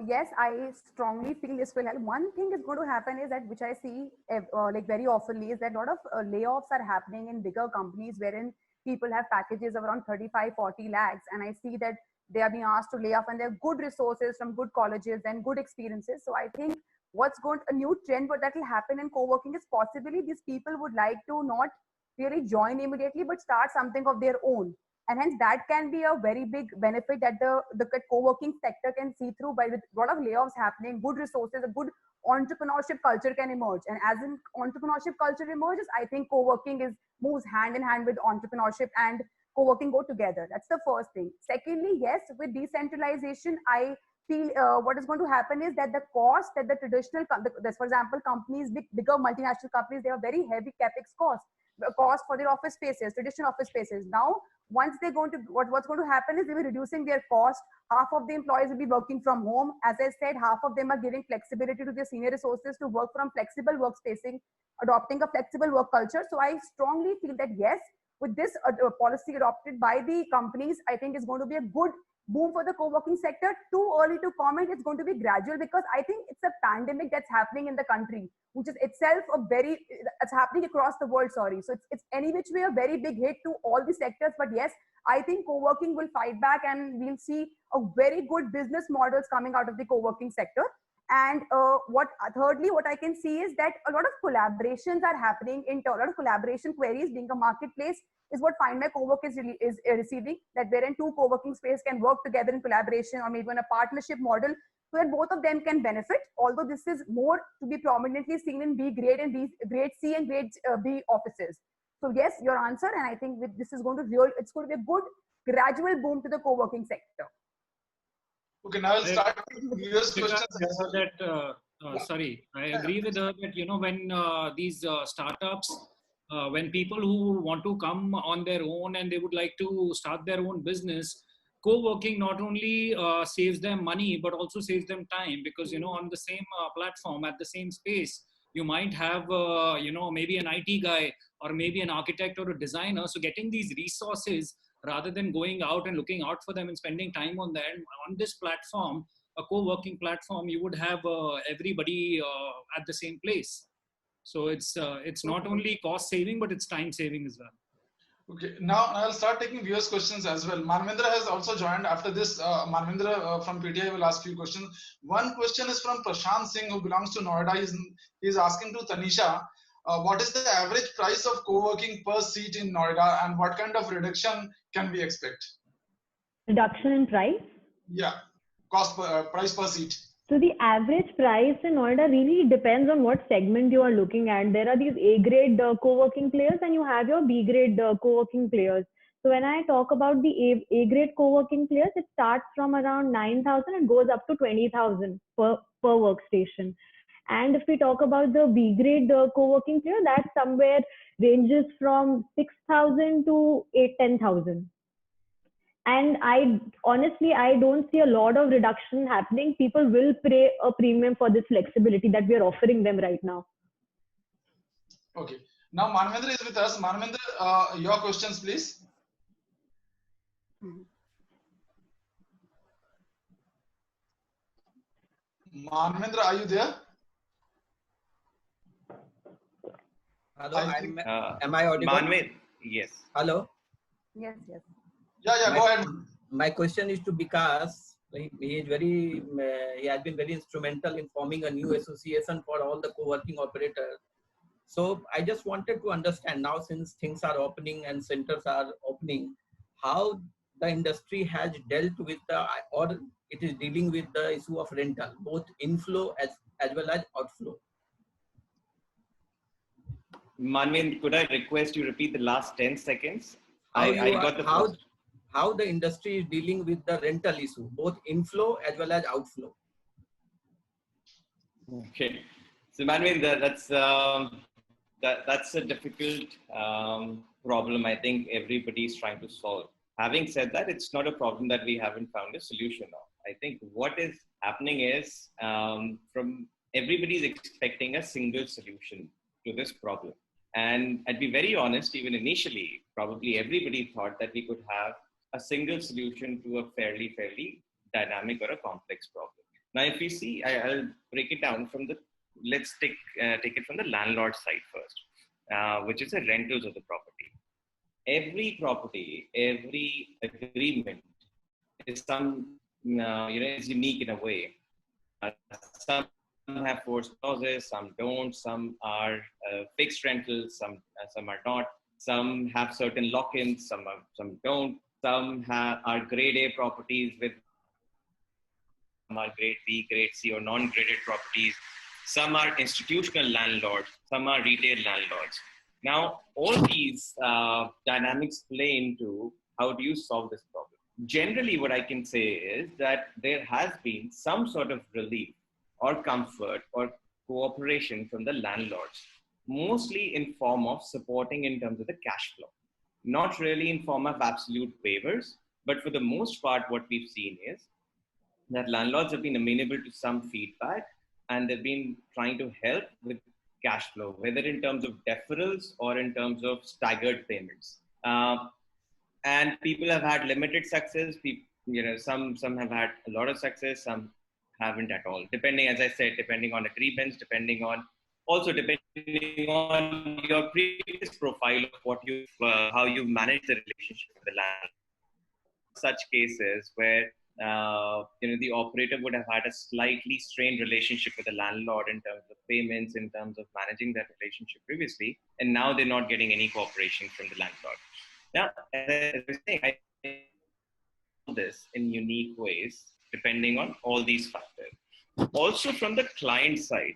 Yes, I strongly feel this will help. One thing is going to happen is that, which I see like very oftenly, is that a lot of layoffs are happening in bigger companies wherein people have packages of around 35, 40 lakhs. And I see that they are being asked to lay off and they're good resources from good colleges and good experiences. So I think a new trend that will happen in co-working is possibly these people would like to not really join immediately, but start something of their own. And hence that can be a very big benefit that the co-working sector can see through. By with a lot of layoffs happening, good resources, a good entrepreneurship culture can emerge. And as in entrepreneurship culture emerges, I think co-working moves hand in hand with entrepreneurship, and co-working go together. That's the first thing. Secondly, yes, with decentralization, I feel what is going to happen is that the cost that the traditional, for example, companies, bigger multinational companies, they have very heavy capex cost for their office spaces, traditional office spaces. Now, once they're going to, what's going to happen is they will be reducing their cost. Half of the employees will be working from home. As I said, half of them are giving flexibility to their senior resources to work from flexible workspacing, adopting a flexible work culture. So I strongly feel that yes, with this policy adopted by the companies, I think it's going to be a good boom for the co-working sector. Too early to comment. It's going to be gradual because I think it's a pandemic that's happening in the country, which is itself it's happening across the world, sorry. So it's any which way a very big hit to all the sectors. But yes, I think co-working will fight back and we'll see a very good business models coming out of the co-working sector. And thirdly, what I can see is that a lot of collaborations are happening a lot of collaboration queries. Being a marketplace is what Find My Cowork is receiving, that wherein two co-working space can work together in collaboration or maybe on a partnership model so that both of them can benefit. Although this is more to be prominently seen in B grade and grade C and grade B offices. So yes, your answer, and I think this is going to it's going to be a good gradual boom to the co-working sector. Okay, now I'll start with US questions. Sorry, I agree with her that, when these startups, when people who want to come on their own and they would like to start their own business, co-working not only saves them money, but also saves them time because, on the same platform, at the same space, you might have, maybe an IT guy or maybe an architect or a designer. So getting these resources rather than going out and looking out for them and spending time on them, on this platform, a co-working platform, you would have everybody at the same place. So it's not only cost saving, but it's time saving as well. Okay, now I'll start taking viewers' questions as well. Manvendra has also joined. After this, Manvendra from PTI will ask few questions. One question is from Prashant Singh, who belongs to Noida. He's asking to Tanisha, what is the average price of co-working per seat in Noida and what kind of reduction can we expect? Reduction in price? Yeah, price per seat. So the average price in Noida really depends on what segment you are looking at. There are these A-grade co-working players and you have your B-grade co-working players. So when I talk about the A-grade co-working players, it starts from around 9,000 and goes up to 20,000 per workstation. And if we talk about the B-grade co-working player, that somewhere ranges from 6,000 to 10,000. And I don't see a lot of reduction happening. People will pay a premium for this flexibility that we are offering them right now. Okay. Now Manvendra is with us. Manvendra, your questions, please. Manvendra, are you there? Hello, am I audible? Manvendra, yes. Hello? Yes. Yeah, go ahead. My question is to Vikas. He has been very instrumental in forming a new association for all the co-working operators. So I just wanted to understand now, since things are opening and centers are opening, how the industry has dealt with or it is dealing with the issue of rental, both inflow as well as outflow. Manvendra, could I request you repeat the last 10 seconds? How the industry is dealing with the rental issue, both inflow as well as outflow. Okay, so Manvendra, that's a difficult problem. I think everybody is trying to solve. Having said that, it's not a problem that we haven't found a solution of. I think what is happening is from everybody's expecting a single solution to this problem. And I'd be very honest, even initially, probably everybody thought that we could have a single solution to a fairly dynamic or a complex problem. Now, if you see, I'll break it down from let's take it from the landlord side first, which is the rentals of the property. Every property, every agreement is is unique in a way. Some have forced clauses, some don't. Some are fixed rentals, some are not. Some have certain lock-ins, some don't. Some are grade A properties with some are grade B, grade C, or non-graded properties. Some are institutional landlords, some are retail landlords. Now, all these dynamics play into how do you solve this problem. Generally, what I can say is that there has been some sort of relief or comfort or cooperation from the landlords, mostly in form of supporting in terms of the cash flow, not really in form of absolute waivers, but for the most part, what we've seen is that landlords have been amenable to some feedback and they've been trying to help with cash flow, whether in terms of deferrals or in terms of staggered payments. And people have had limited success. Some have had a lot of success, some haven't at all. Depending, as I said, depending on agreements, depending on your previous profile of how you manage the relationship with the landlord. Such cases where the operator would have had a slightly strained relationship with the landlord in terms of payments, in terms of managing that relationship previously, and now they're not getting any cooperation from the landlord. Now, as I was saying, I do this in unique ways depending on all these factors. Also, from the client side,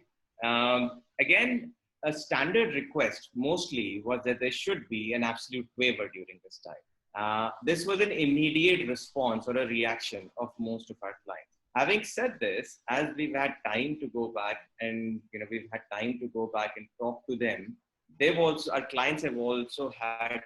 again, a standard request mostly was that there should be an absolute waiver during this time. This was an immediate response or a reaction of most of our clients. Having said this, as we've had time to go back and talk to them, our clients have also had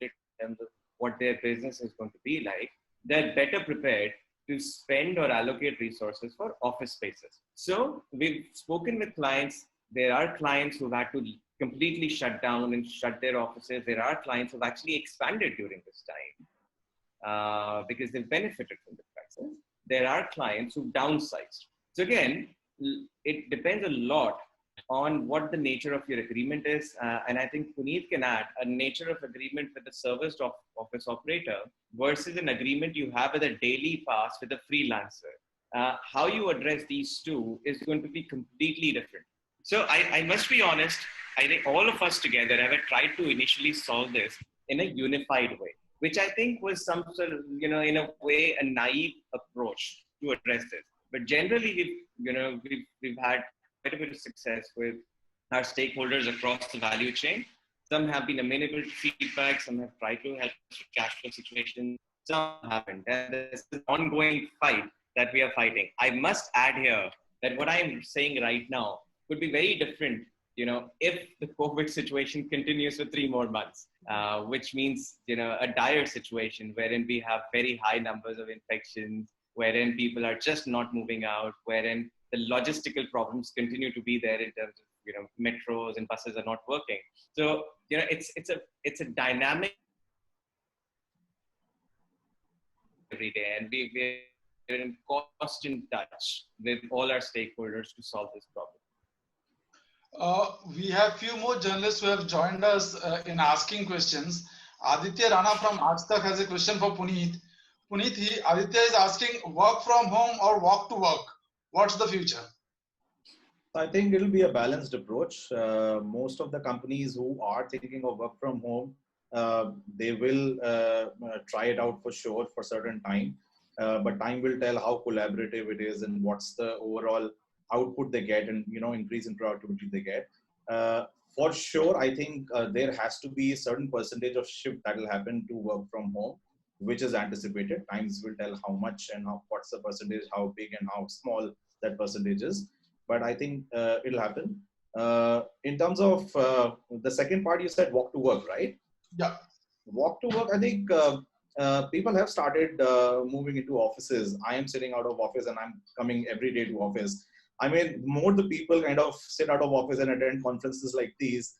in terms of what their business is going to be like. They're better prepared to spend or allocate resources for office spaces. So we've spoken with clients. There are clients who've had to completely shut down and shut their offices. There are clients who've actually expanded during this time because they've benefited from the crisis. There are clients who've downsized. So again, it depends a lot on what the nature of your agreement is. And I think Puneet can add a nature of agreement with a serviced office operator versus an agreement you have with a daily pass with a freelancer. How you address these two is going to be completely different. So I must be honest, I think all of us together have tried to initially solve this in a unified way, which I think was some sort of, in a way, a naive approach to address this. But generally, we've had quite a bit of success with our stakeholders across the value chain. Some have been amenable to feedback, some have tried to help with cash flow situations, some haven't. And this is an ongoing fight that we are fighting. I must add here that what I'm saying right now could be very different, if the COVID situation continues for 3 more months, which means, a dire situation wherein we have very high numbers of infections, wherein people are just not moving out, wherein the logistical problems continue to be there in terms of, metros and buses are not working. So, it's a dynamic every day, and we're in constant touch with all our stakeholders to solve this problem. We have few more journalists who have joined us in asking questions. Aditya Rana from Aaj Tak has a question for Puneet. Puneet, Aditya is asking, work from home or walk to work? What's the future? I think it'll be a balanced approach. Most of the companies who are thinking of work from home, they will try it out for sure for certain time. But time will tell how collaborative it is and what's the overall output they get and increase in productivity they get. For sure, I think there has to be a certain percentage of shift that will happen to work from home, which is anticipated. Times will tell how much and what's the percentage, how big and how small that percentage is. But I think it'll happen. In terms of the second part, you said walk to work, right? Yeah. Walk to work, I think people have started moving into offices. I am sitting out of office and I'm coming every day to office. I mean, more the people kind of sit out of office and attend conferences like these,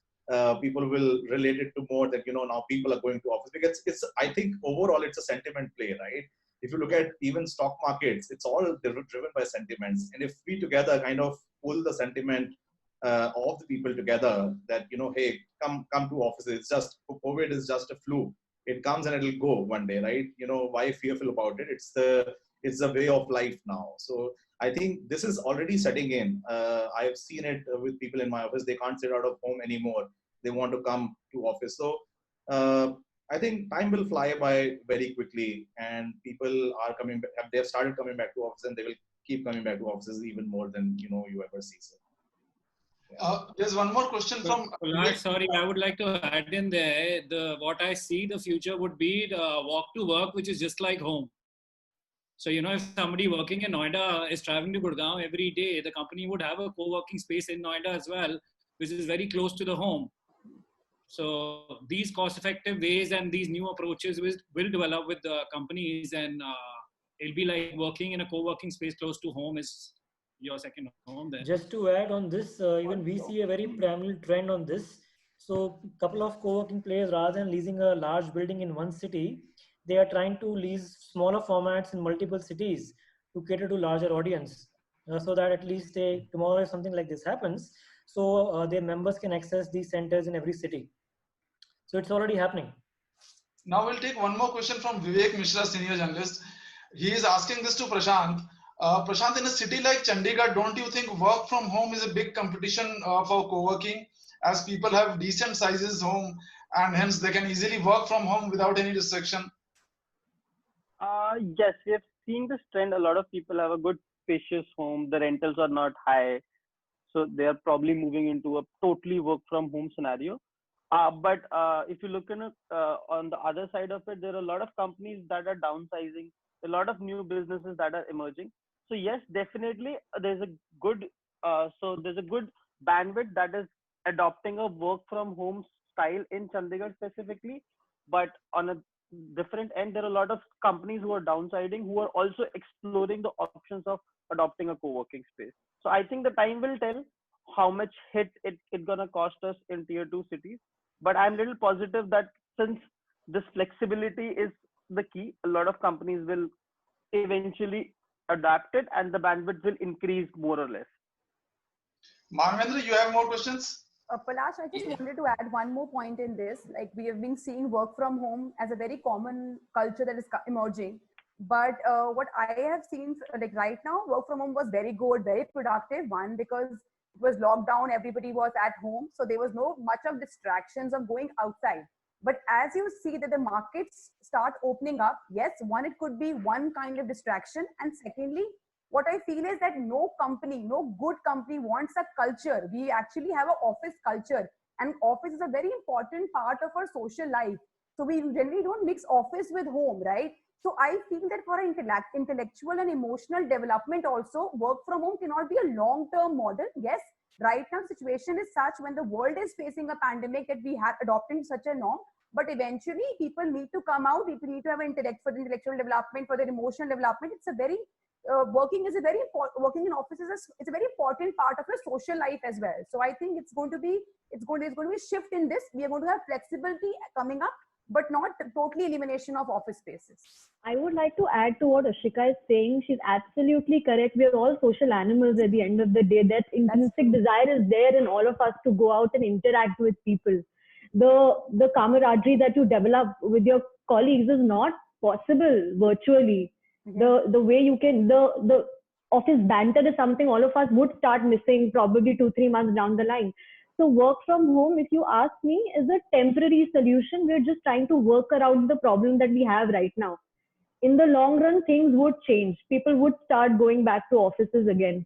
people will relate it to more that, now people are going to office, because I think overall it's a sentiment play, right? If you look at even stock markets, it's all driven by sentiments. And if we together kind of pull the sentiment of the people together that, hey, come to offices. It's just, COVID is just a flu. It comes and it'll go one day, right? Why fearful about it? It's the way of life now. So I think this is already setting in. I've seen it with people in my office. They can't sit out of home anymore. They want to come to office. So I think time will fly by very quickly, and people are coming back. They've started coming back to office, and they will keep coming back to offices even more than you ever see. So, yeah. There's one more question from. Sorry, I would like to add in there. What I see the future would be the walk to work, which is just like home. So, if somebody working in Noida is traveling to Gurgaon every day, the company would have a co-working space in Noida as well, which is very close to the home. So these cost-effective ways and these new approaches will develop with the companies, and it'll be like working in a co-working space close to home is your second home there. Just to add on this, even we see a very prominent trend on this. So a couple of co-working players, rather than leasing a large building in one city, they are trying to lease smaller formats in multiple cities to cater to larger audience, so that at least tomorrow if something like this happens, so their members can access these centers in every city. So it's already happening. Now we'll take one more question from Vivek Mishra, senior journalist. He is asking this to Prashant. Prashant, in a city like Chandigarh, don't you think work from home is a big competition for co-working, as people have decent sizes home and hence they can easily work from home without any restriction? Yes, we have seen this trend. A lot of people have a good spacious home. The rentals are not high. So they are probably moving into a totally work from home scenario. But if you look on the other side of it, there are a lot of companies that are downsizing, a lot of new businesses that are emerging. So yes, definitely there's a good bandwidth that is adopting a work from home style in Chandigarh specifically. But on a different end, there are a lot of companies who are downsizing, who are also exploring the options of adopting a co-working space. So I think the time will tell how much hit it's gonna cost us in tier 2 cities. But I'm a little positive that since this flexibility is the key, a lot of companies will eventually adapt it and the bandwidth will increase more or less. Manvendra, you have more questions? Palash, I just wanted to add one more point in this. Like, we have been seeing work from home as a very common culture that is emerging. But what I have seen, like right now, work from home was very good, very productive. One, because it was lockdown, everybody was at home. So there was no much of distractions of going outside. But as you see that the markets start opening up, yes, one, it could be one kind of distraction. And secondly, what I feel is that no company, no good company wants a culture. We actually have an office culture, and office is a very important part of our social life. So we generally don't mix office with home, right? So I feel that for intellectual and emotional development also, work from home cannot be a long-term model. Yes, right now situation is such when the world is facing a pandemic that we have adopting such a norm. But eventually people need to come out, people need to have for the intellectual development, for their emotional development. It's a very working in offices it's a very important part of your social life as well. So I think there's going to be a shift in this. We are going to have flexibility coming up, but not totally elimination of office spaces. I would like to add to what Ashika is saying. She's absolutely correct. We are all social animals at the end of the day. That intrinsic desire is there in all of us to go out and interact with people. The camaraderie that you develop with your colleagues is not possible virtually. The way you can, the office banter is something all of us would start missing probably 2-3 months down the line. So work from home, if you ask me, is a temporary solution. We're just trying to work around the problem that we have right now. In the long run, things would change. People would start going back to offices again.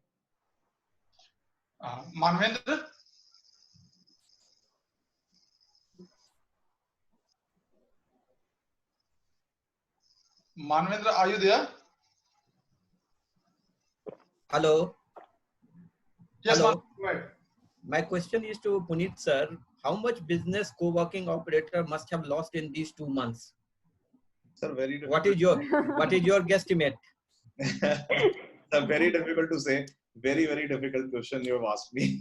Manvendra? Manvendra, are you there? Hello. Yes, Hello. go ahead. My question is to Puneet sir. How much business co-working operator must have lost in these 2 months? Sir, very What difficult. is your guesstimate? Sir, very difficult to say. Very, very difficult question you have asked me.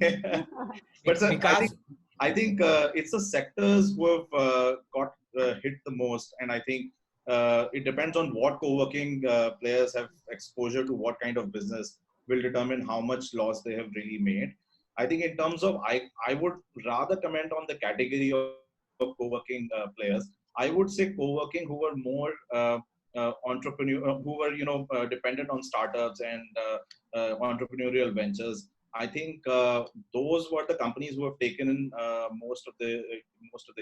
But sir, Because I think it's the sectors who have got hit the most, and I think it depends on what co-working players have exposure to, what kind of business will determine how much loss they have really made. I think in terms of, I would rather comment on the category of co-working players. I would say co-working who were more entrepreneur, who were dependent on startups and entrepreneurial ventures. I think those were the companies who have taken most of the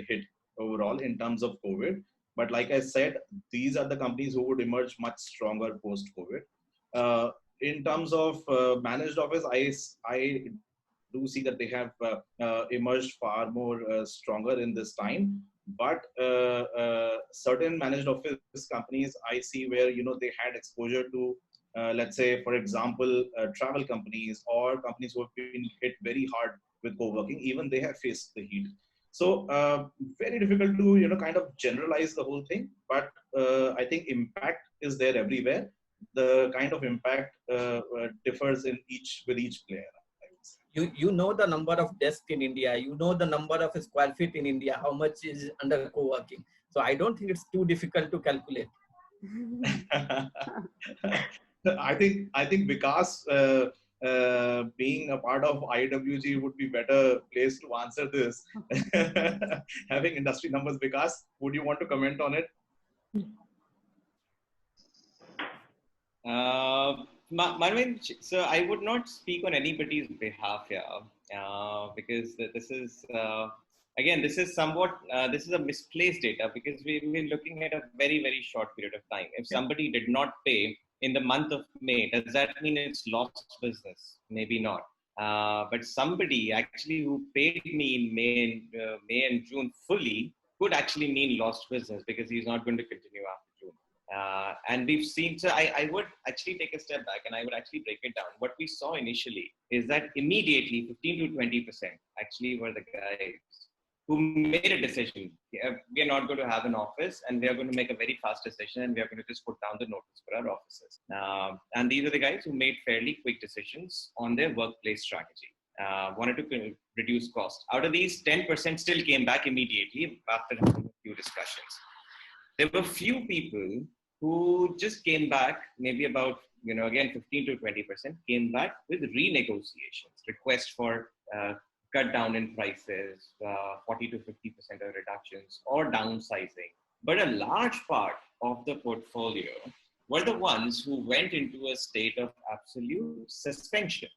hit overall in terms of COVID. But like I said, these are the companies who would emerge much stronger post COVID. In terms of managed office, I do see that they have emerged far more stronger in this time. But certain managed office companies I see where they had exposure to, let's say, for example, travel companies or companies who have been hit very hard with co-working, even they have faced the heat. So very difficult to kind of generalize the whole thing. But I think impact is there everywhere. The kind of impact differs with each player. you know the number of desks in India, you know the number of square feet in India, how much is under co-working. So I don't think it's too difficult to calculate. I think Vikas being a part of IWG would be better placed to answer this. Having industry numbers, Vikas, would you want to comment on it? Marvin, so I would not speak on anybody's behalf here because this is again, this is somewhat this is a misplaced data because we're looking at a very, very short period of time. If somebody did not pay in the month of May, does that mean it's lost business? Maybe not. But somebody actually who paid me in May and June fully could actually mean lost business because he's not going to continue after June. And we've seen, so I would actually take a step back and I would actually break it down. What we saw initially is that immediately 15 to 20% actually were the guys who made a decision. We are not going to have an office and we are going to make a very fast decision and we are going to just put down the notice for our offices. And these are the guys who made fairly quick decisions on their workplace strategy. Wanted to reduce cost. Out of these, 10% still came back immediately after a few discussions. There were few people who just came back, maybe about, again, 15 to 20% came back with renegotiations, requests for cut down in prices, 40 to 50% of reductions or downsizing. But a large part of the portfolio were the ones who went into a state of absolute suspension.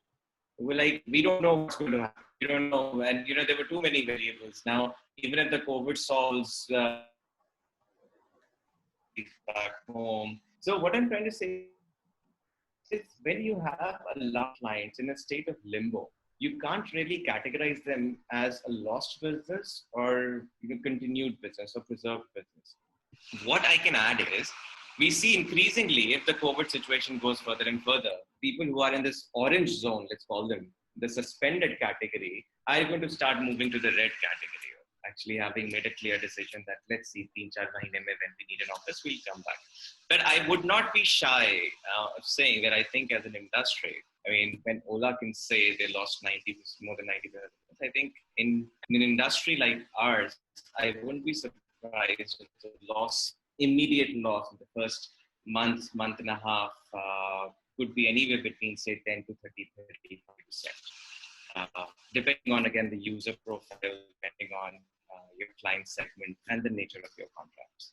We're like, we don't know what's going to happen. We don't know. And, there were too many variables. Now, even if the COVID solves back home. So what I'm trying to say is when you have a lot of clients in a state of limbo, you can't really categorize them as a lost business or continued business or preserved business. What I can add is we see increasingly, if the COVID situation goes further and further, people who are in this orange zone, let's call them the suspended category, are going to start moving to the red category. Actually having made a clear decision that let's see 3-4 mahine mein when we need an office, we'll come back. But I would not be shy of saying that I think as an industry, I mean, when Ola can say they lost more than 90%, I think in an industry like ours, I wouldn't be surprised if the immediate loss in the first month and a half could be anywhere between say 10 to 35%. Depending on, again, the user profile, depending on your client segment and the nature of your contracts.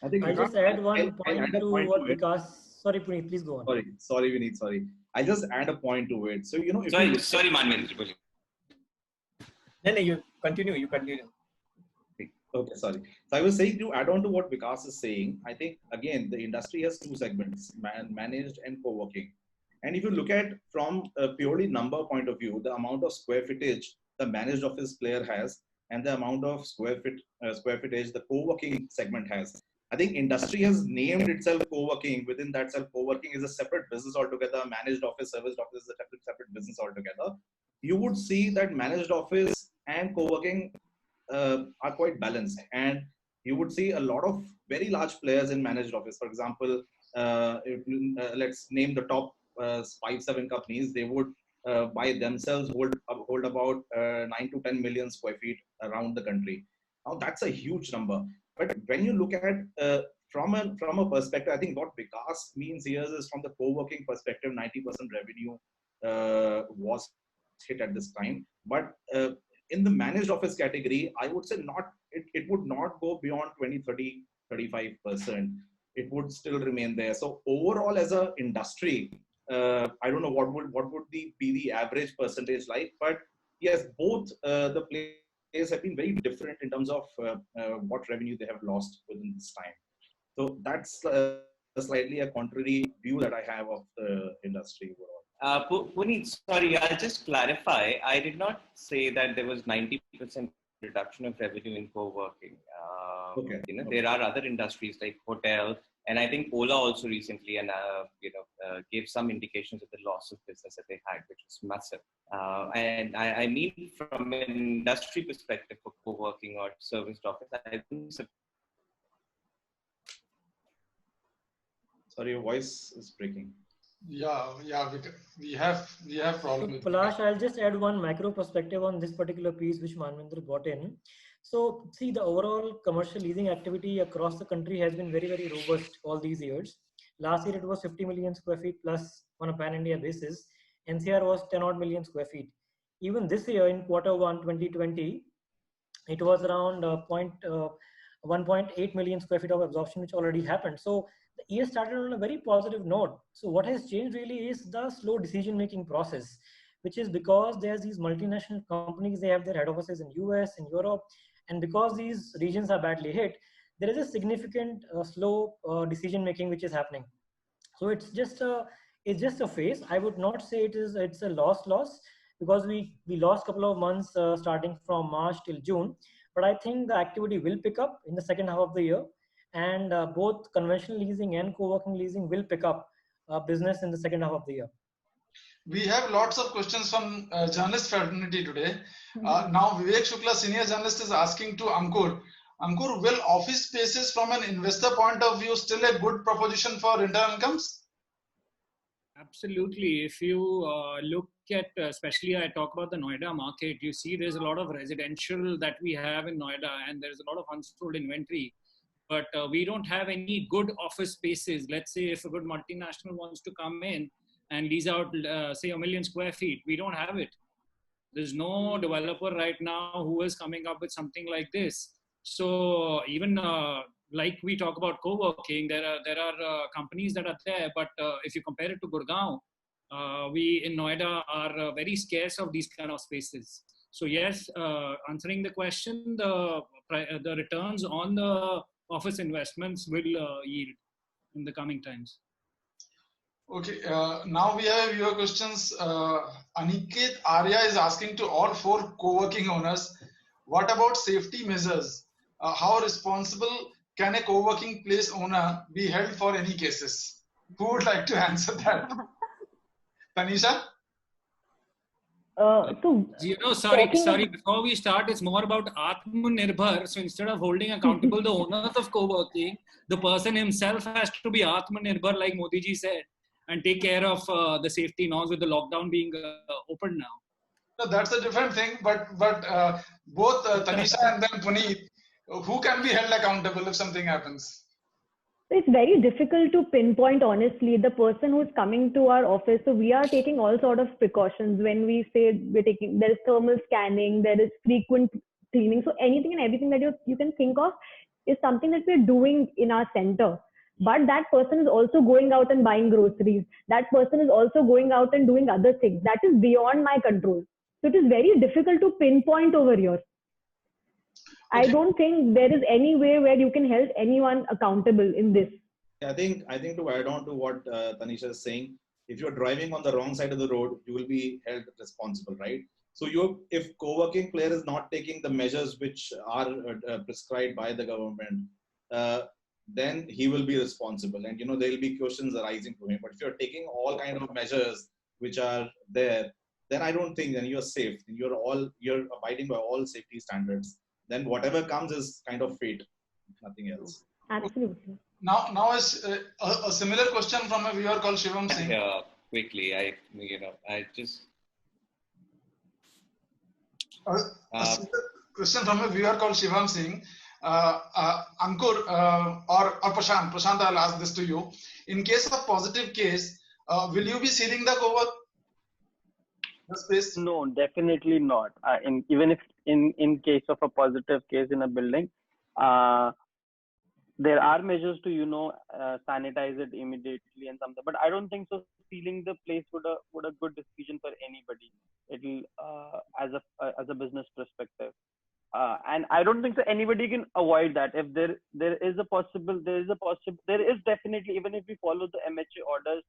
I'll just add one point to what Vikas. Sorry, Puneet, please go on. Sorry, Vineet, sorry. I'll just add a point to it. So, Sorry, Manvin. No, you continue. Okay, sorry. So I was saying, to add on to what Vikas is saying, I think, again, the industry has two segments, managed and co-working. And if you look at from a purely number point of view, the amount of square footage the managed office player has and the amount of square footage the co-working segment has. I think industry has named itself co-working. Within that self, co-working is a separate business altogether. Managed office, serviced office is a separate business altogether. You would see that managed office and co-working are quite balanced. And you would see a lot of very large players in managed office. For example, let's name the top 5-7 companies. They would by themselves hold about 9 to 10 million square feet around the country. Now that's a huge number. But when you look at from a perspective, I think what Vikas means here is from the co-working perspective, 90% revenue was hit at this time. But in the managed office category, I would say it would not go beyond 20, 30, 35%. It would still remain there. So overall, as an industry, I don't know what would be the average percentage like, but yes, both the players have been very different in terms of what revenue they have lost within this time. So that's slightly a contrary view that I have of the industry overall. Puneet, sorry, I'll just clarify. I did not say that there was 90% reduction of revenue in co-working. Okay. There are other industries like hotel, and I think Ola also recently gave some indications of the loss of business that they had, which was massive. And I mean, from an industry perspective for co-working or serviced office, I think. Sorry, your voice is breaking. Yeah, we have problem. So, Palash, I'll just add one macro perspective on this particular piece which Manvendra brought in. So, see, the overall commercial leasing activity across the country has been very, very robust all these years. Last year, it was 50 million square feet plus on a pan-India basis. NCR was 10 odd million square feet. Even this year, in Q1 2020, it was around 1.8 million square feet of absorption, which already happened. So, the year started on a very positive note. So what has changed really is the slow decision-making process, which is because there's these multinational companies, they have their head offices in US, in Europe, and because these regions are badly hit, there is a significant slow decision-making which is happening. So it's just a phase. I would not say it's a loss because we lost a couple of months starting from March till June, but I think the activity will pick up in the second half of the year. And both conventional leasing and co-working leasing will pick up business in the second half of the year. We have lots of questions from journalist fraternity today. Now Vivek Shukla, senior journalist, is asking to Ankur. Ankur, will office spaces from an investor point of view still a good proposition for rental incomes? Absolutely. If you look at, especially I talk about the Noida market, you see there's a lot of residential that we have in Noida and there's a lot of unsold inventory. But we don't have any good office spaces. Let's say if a good multinational wants to come in and lease out, say, 1 million square feet, we don't have it. There's no developer right now who is coming up with something like this. So even like we talk about co-working, there are companies that are there, but if you compare it to Gurgaon, we in Noida are very scarce of these kind of spaces. So yes, answering the question, the returns on the office investments will yield in the coming times. Okay, now we have your questions. Aniket Arya is asking to all 4 co-working owners, what about safety measures? How responsible can a co-working place owner be held for any cases? Who would like to answer that? Tanisha? Sorry, before we start, it's more about Atmanirbhar. So instead of holding accountable the owners of co-working, the person himself has to be Atmanirbhar, like Modi ji said, and take care of the safety norms with the lockdown being open now. No, that's a different thing, but both Tanisha and then Puneet, who can be held accountable if something happens? It's very difficult to pinpoint, honestly, the person who's coming to our office. So we are taking all sort of precautions when we say there is thermal scanning, there is frequent cleaning. So anything and everything that you can think of is something that we're doing in our center. But that person is also going out and buying groceries. That person is also going out and doing other things. That is beyond my control. So it is very difficult to pinpoint over here. I don't think there is any way where you can hold anyone accountable in this. I think to add on to what Tanisha is saying, if you're driving on the wrong side of the road, you will be held responsible, right? So if co-working player is not taking the measures which are prescribed by the government, then he will be responsible, and there will be questions arising to him. But if you're taking all kind of measures which are there, then I don't think then you're safe. You're abiding by all safety standards. Then whatever comes is kind of fate. nothing else. Absolutely. Now is a similar question from a viewer called Shivam Singh. Quickly, I just a similar question from a viewer called Shivam Singh. Ankur or Prashant, I'll ask this to you. In case of positive case, will you be sealing the co-work space? No, definitely not. Even if in case of a positive case in a building, there are measures to sanitize it immediately and something. But I don't think so. Sealing the place would a good decision for anybody. It'll as a business perspective. And I don't think so anybody can avoid that. If there is definitely, even if we follow the MHA orders,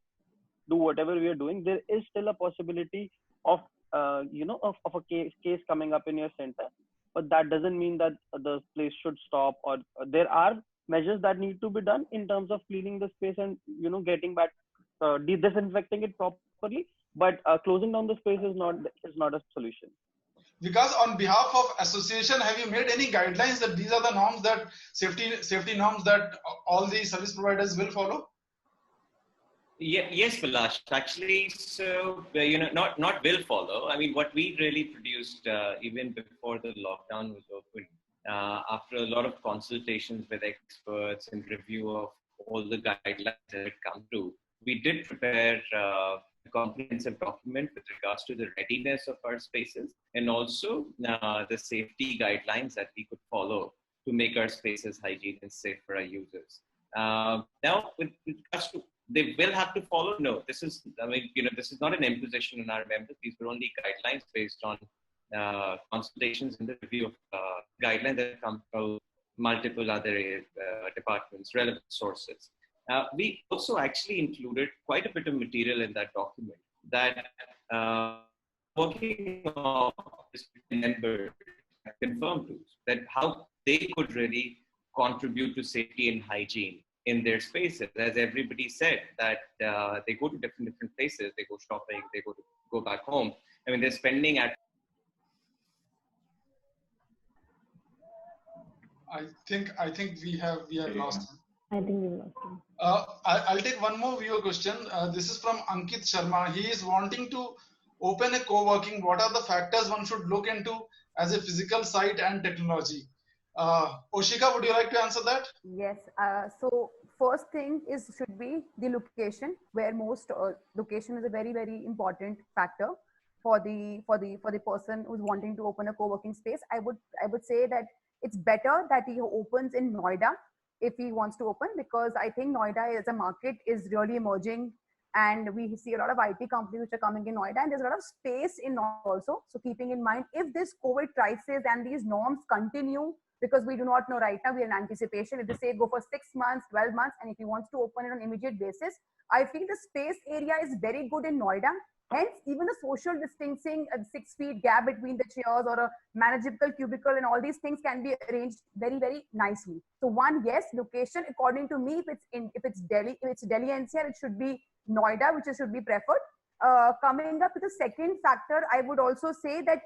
do whatever we are doing, there is still a possibility of of a case coming up in your center. But that doesn't mean that the place should stop, or there are measures that need to be done in terms of cleaning the space and getting back disinfecting it properly. But closing down the space is not a solution. Because on behalf of association, have you made any guidelines that these are the norms, that safety norms that all the service providers will follow? Yeah, yes, Palash. Actually, so not will follow. I mean, what we really produced even before the lockdown was open, after a lot of consultations with experts and review of all the guidelines that had come through, we did prepare a comprehensive document with regards to the readiness of our spaces and also the safety guidelines that we could follow to make our spaces hygiene and safe for our users. Now, with regards to they will have to follow. No, this is not an imposition on our members. These were only guidelines based on consultations and the review of guidelines that come from multiple other departments, relevant sources. We also actually included quite a bit of material in that document that working office members confirmed to us that how they could really contribute to safety and hygiene in their spaces. As everybody said, that they go to different places, they go shopping, they go back home. I mean, they're spending at. I think we have lost him. I think we lost him. I'll take one more viewer question. This is from Ankit Sharma. He is wanting to open a co-working. What are the factors one should look into as a physical site and technology? Oshika, would you like to answer that? Yes. So first thing should be the location, where most location is a very, very important factor for the person who's wanting to open a co-working space. I would say that it's better that he opens in Noida if he wants to open, because I think Noida as a market is really emerging, and we see a lot of IT companies which are coming in Noida, and there's a lot of space in Noida also. So keeping in mind, if this COVID crisis and these norms continue, because we do not know right now, we are in anticipation. If they say go for 6 months, 12 months, and if he wants to open it on immediate basis, I feel the space area is very good in Noida. Hence, even the social distancing, a 6 feet gap between the chairs or a manageable cubicle and all these things can be arranged very, very nicely. So one, yes, location, according to me, if it's Delhi NCR, it should be Noida, which should be preferred. Coming up with the second factor, I would also say that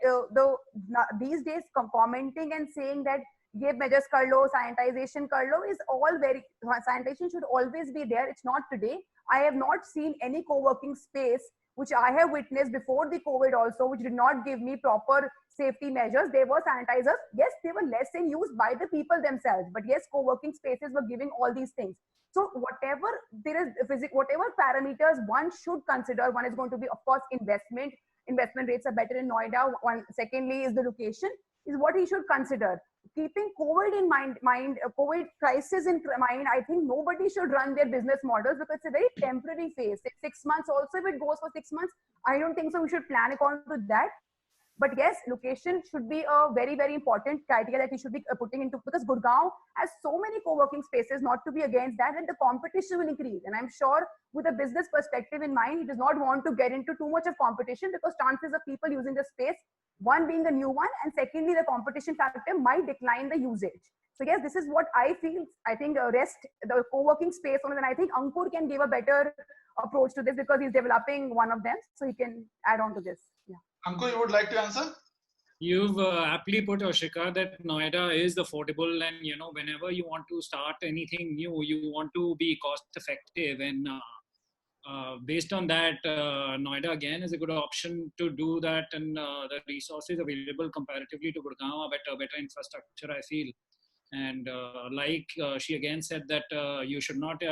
these days commenting and saying that ये measures कर लो, sanitization कर लो is all very, sanitation should always be there. It's not today. I have not seen any co-working space which I have witnessed before the COVID also, which did not give me proper safety measures. There were sanitizers. Yes, they were less in use by the people themselves. But yes, co-working spaces were giving all these things. So whatever whatever parameters one should consider, one is going to be, of course, investment. Investment rates are better in Noida. Secondly is the location, is what he should consider. Keeping COVID in mind, COVID crisis in mind, I think nobody should run their business models because it's a very temporary phase. 6 months also, if it goes for 6 months, I don't think so we should plan according to that. But yes, location should be a very, very important criteria that we should be putting into, because Gurgaon has so many co-working spaces, not to be against that, and the competition will increase. And I'm sure with a business perspective in mind, he does not want to get into too much of competition, because chances of people using the space, one being a new one, and secondly, the competition factor might decline the usage. So yes, this is what I feel. I think the co-working space, and I think Ankur can give a better approach to this because he's developing one of them. So he can add on to this. Yeah. Ankur, you would like to answer? You've aptly put, Ashika, that Noida is affordable, and whenever you want to start anything new, you want to be cost effective, and based on that, Noida again is a good option to do that, and the resources available comparatively to Gurgaon are better infrastructure, I feel. And she again said that you should not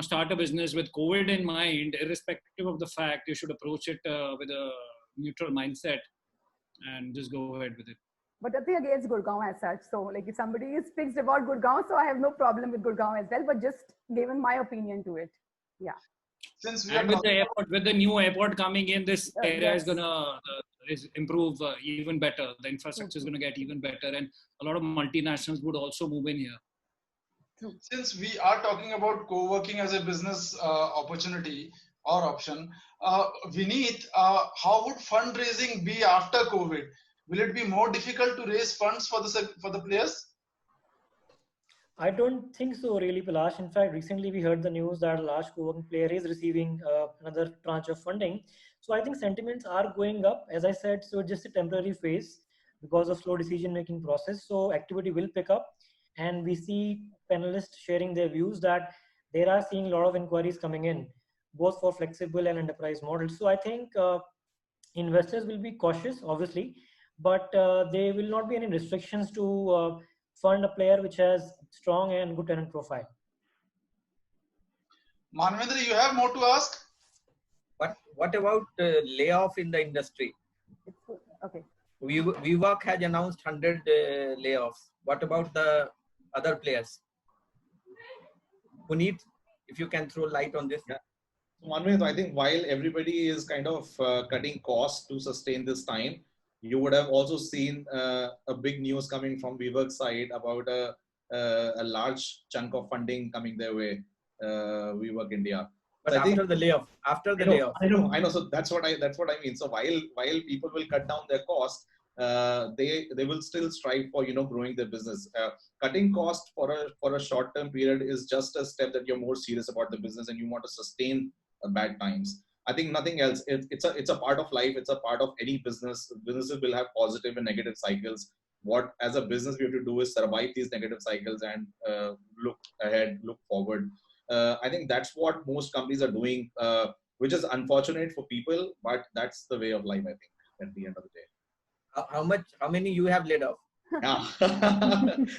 start a business with COVID in mind. Irrespective of the fact, you should approach it with a neutral mindset and just go ahead with it. But nothing against Gurgaon as such. So like if somebody is fixed about Gurgaon, so I have no problem with Gurgaon as well, but just given my opinion to it. Yeah. Since we And are with the airport, with the new airport coming in, this area yes. is gonna improve even better. The infrastructure is gonna get even better, and a lot of multinationals would also move in here. Since we are talking about co-working as a business opportunity or option, Vineet, how would fundraising be after COVID? Will it be more difficult to raise funds for the players? I don't think so, really, Palash. In fact, recently we heard the news that a large co-working player is receiving another tranche of funding. So I think sentiments are going up. As I said, so just a temporary phase because of slow decision-making process. So activity will pick up, and we see panelists sharing their views that they are seeing a lot of inquiries coming in, both for flexible and enterprise models. So I think investors will be cautious, obviously, but there will not be any restrictions to fund a player which has strong and good tenant profile. Manvendra, you have more to ask? What about layoff in the industry? Okay. WeWork has announced 100 layoffs. What about the other players? Puneet, if you can throw light on this. Yeah. Manvendra, I think while everybody is kind of cutting costs to sustain this time, you would have also seen a big news coming from WeWork side about a large chunk of funding coming their way, WeWork India. But so after the layoff, I know. So that's what I mean. So while people will cut down their cost, they will still strive for growing their business. Cutting cost for a short term period is just a step that you're more serious about the business and you want to sustain bad times. I think nothing else. It's a part of life. It's a part of any business. Businesses will have positive and negative cycles. What as a business we have to do is survive these negative cycles and look ahead, look forward. I think that's what most companies are doing, which is unfortunate for people, but that's the way of life. I think at the end of the day. How many you have laid off? Yeah.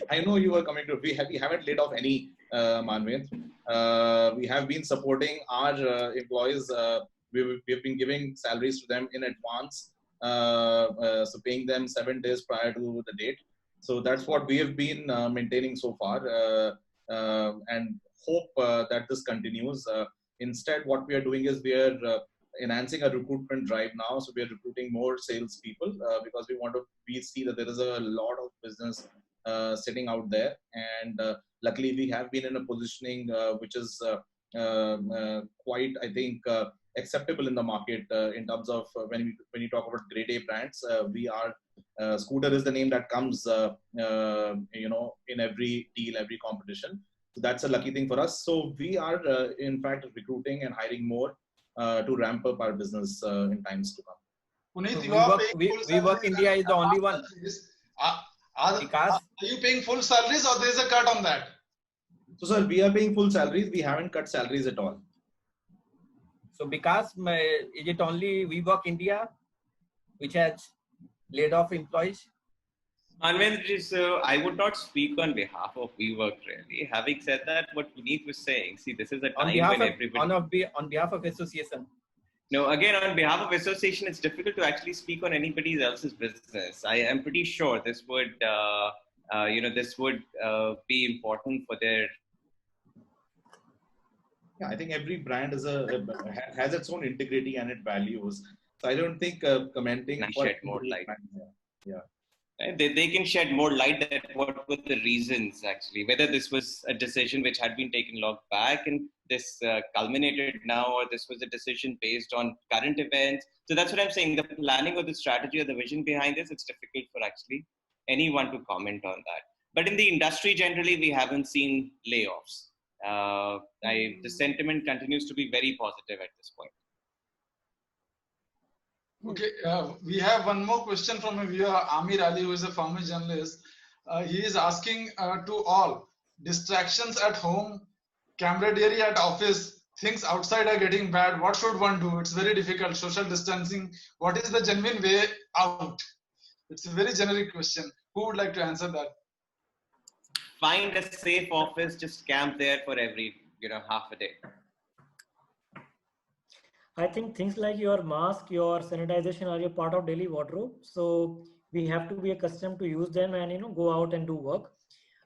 I know you were coming to. We haven't laid off any, Manvendra. We have been supporting our employees. We've been giving salaries to them in advance, so paying them 7 days prior to the date. So that's what we have been maintaining so far, and hope that this continues. Instead, what we are doing is we are enhancing a recruitment drive now. So we are recruiting more salespeople because we see that there is a lot of business sitting out there, and luckily we have been in a positioning which is quite, I think, acceptable in the market in terms of when you talk about grade A brands. We are Scooter is the name that comes in every deal, every competition. So that's a lucky thing for us. So we are in fact recruiting and hiring more to ramp up our business in times to come. Puneet, WeWork India is the only one. Are you paying full salaries or there is a cut on that? So sir, we are paying full salaries. We haven't cut salaries at all. So because is it only WeWork India which has laid off employees? So I would not speak on behalf of WeWork really. Having said that, what Puneet was saying, see, this is a time when everybody... On behalf of association. No, again, on behalf of association, it's difficult to actually speak on anybody else's business. I am pretty sure this would, be important for their... Yeah, I think every brand has its own integrity and its values. So I don't think commenting... Shed more light. Yeah. They can shed more light at what were the reasons actually, whether this was a decision which had been taken long back and this culminated now, or this was a decision based on current events. So that's what I'm saying. The planning or the strategy or the vision behind this, it's difficult for actually anyone to comment on that. But in the industry generally, we haven't seen layoffs. The sentiment continues to be very positive at this point. Okay, we have one more question from a viewer, Amir Ali, who is a former journalist. He is asking to all, distractions at home, camaraderie at office, things outside are getting bad. What should one do? It's very difficult. Social distancing. What is the genuine way out? It's a very generic question. Who would like to answer that? Find a safe office, just camp there for every, half a day. I think things like your mask, your sanitization are your part of daily wardrobe. So we have to be accustomed to use them and go out and do work.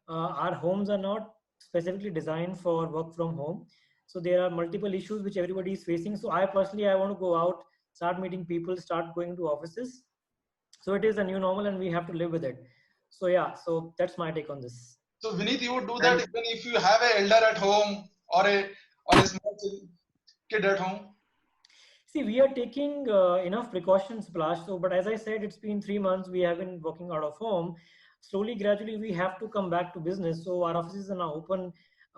Our homes are not specifically designed for work from home. So there are multiple issues which everybody is facing. So I personally want to go out, start meeting people, start going to offices. So it is a new normal and we have to live with it. So yeah, so that's my take on this. So Vineet, you would do that even if you have an elder at home or a small kid at home? See, we are taking enough precautions, Palash. So, but as I said, it's been 3 months. We have been working out of home. Slowly, gradually, we have to come back to business. So our offices are now open.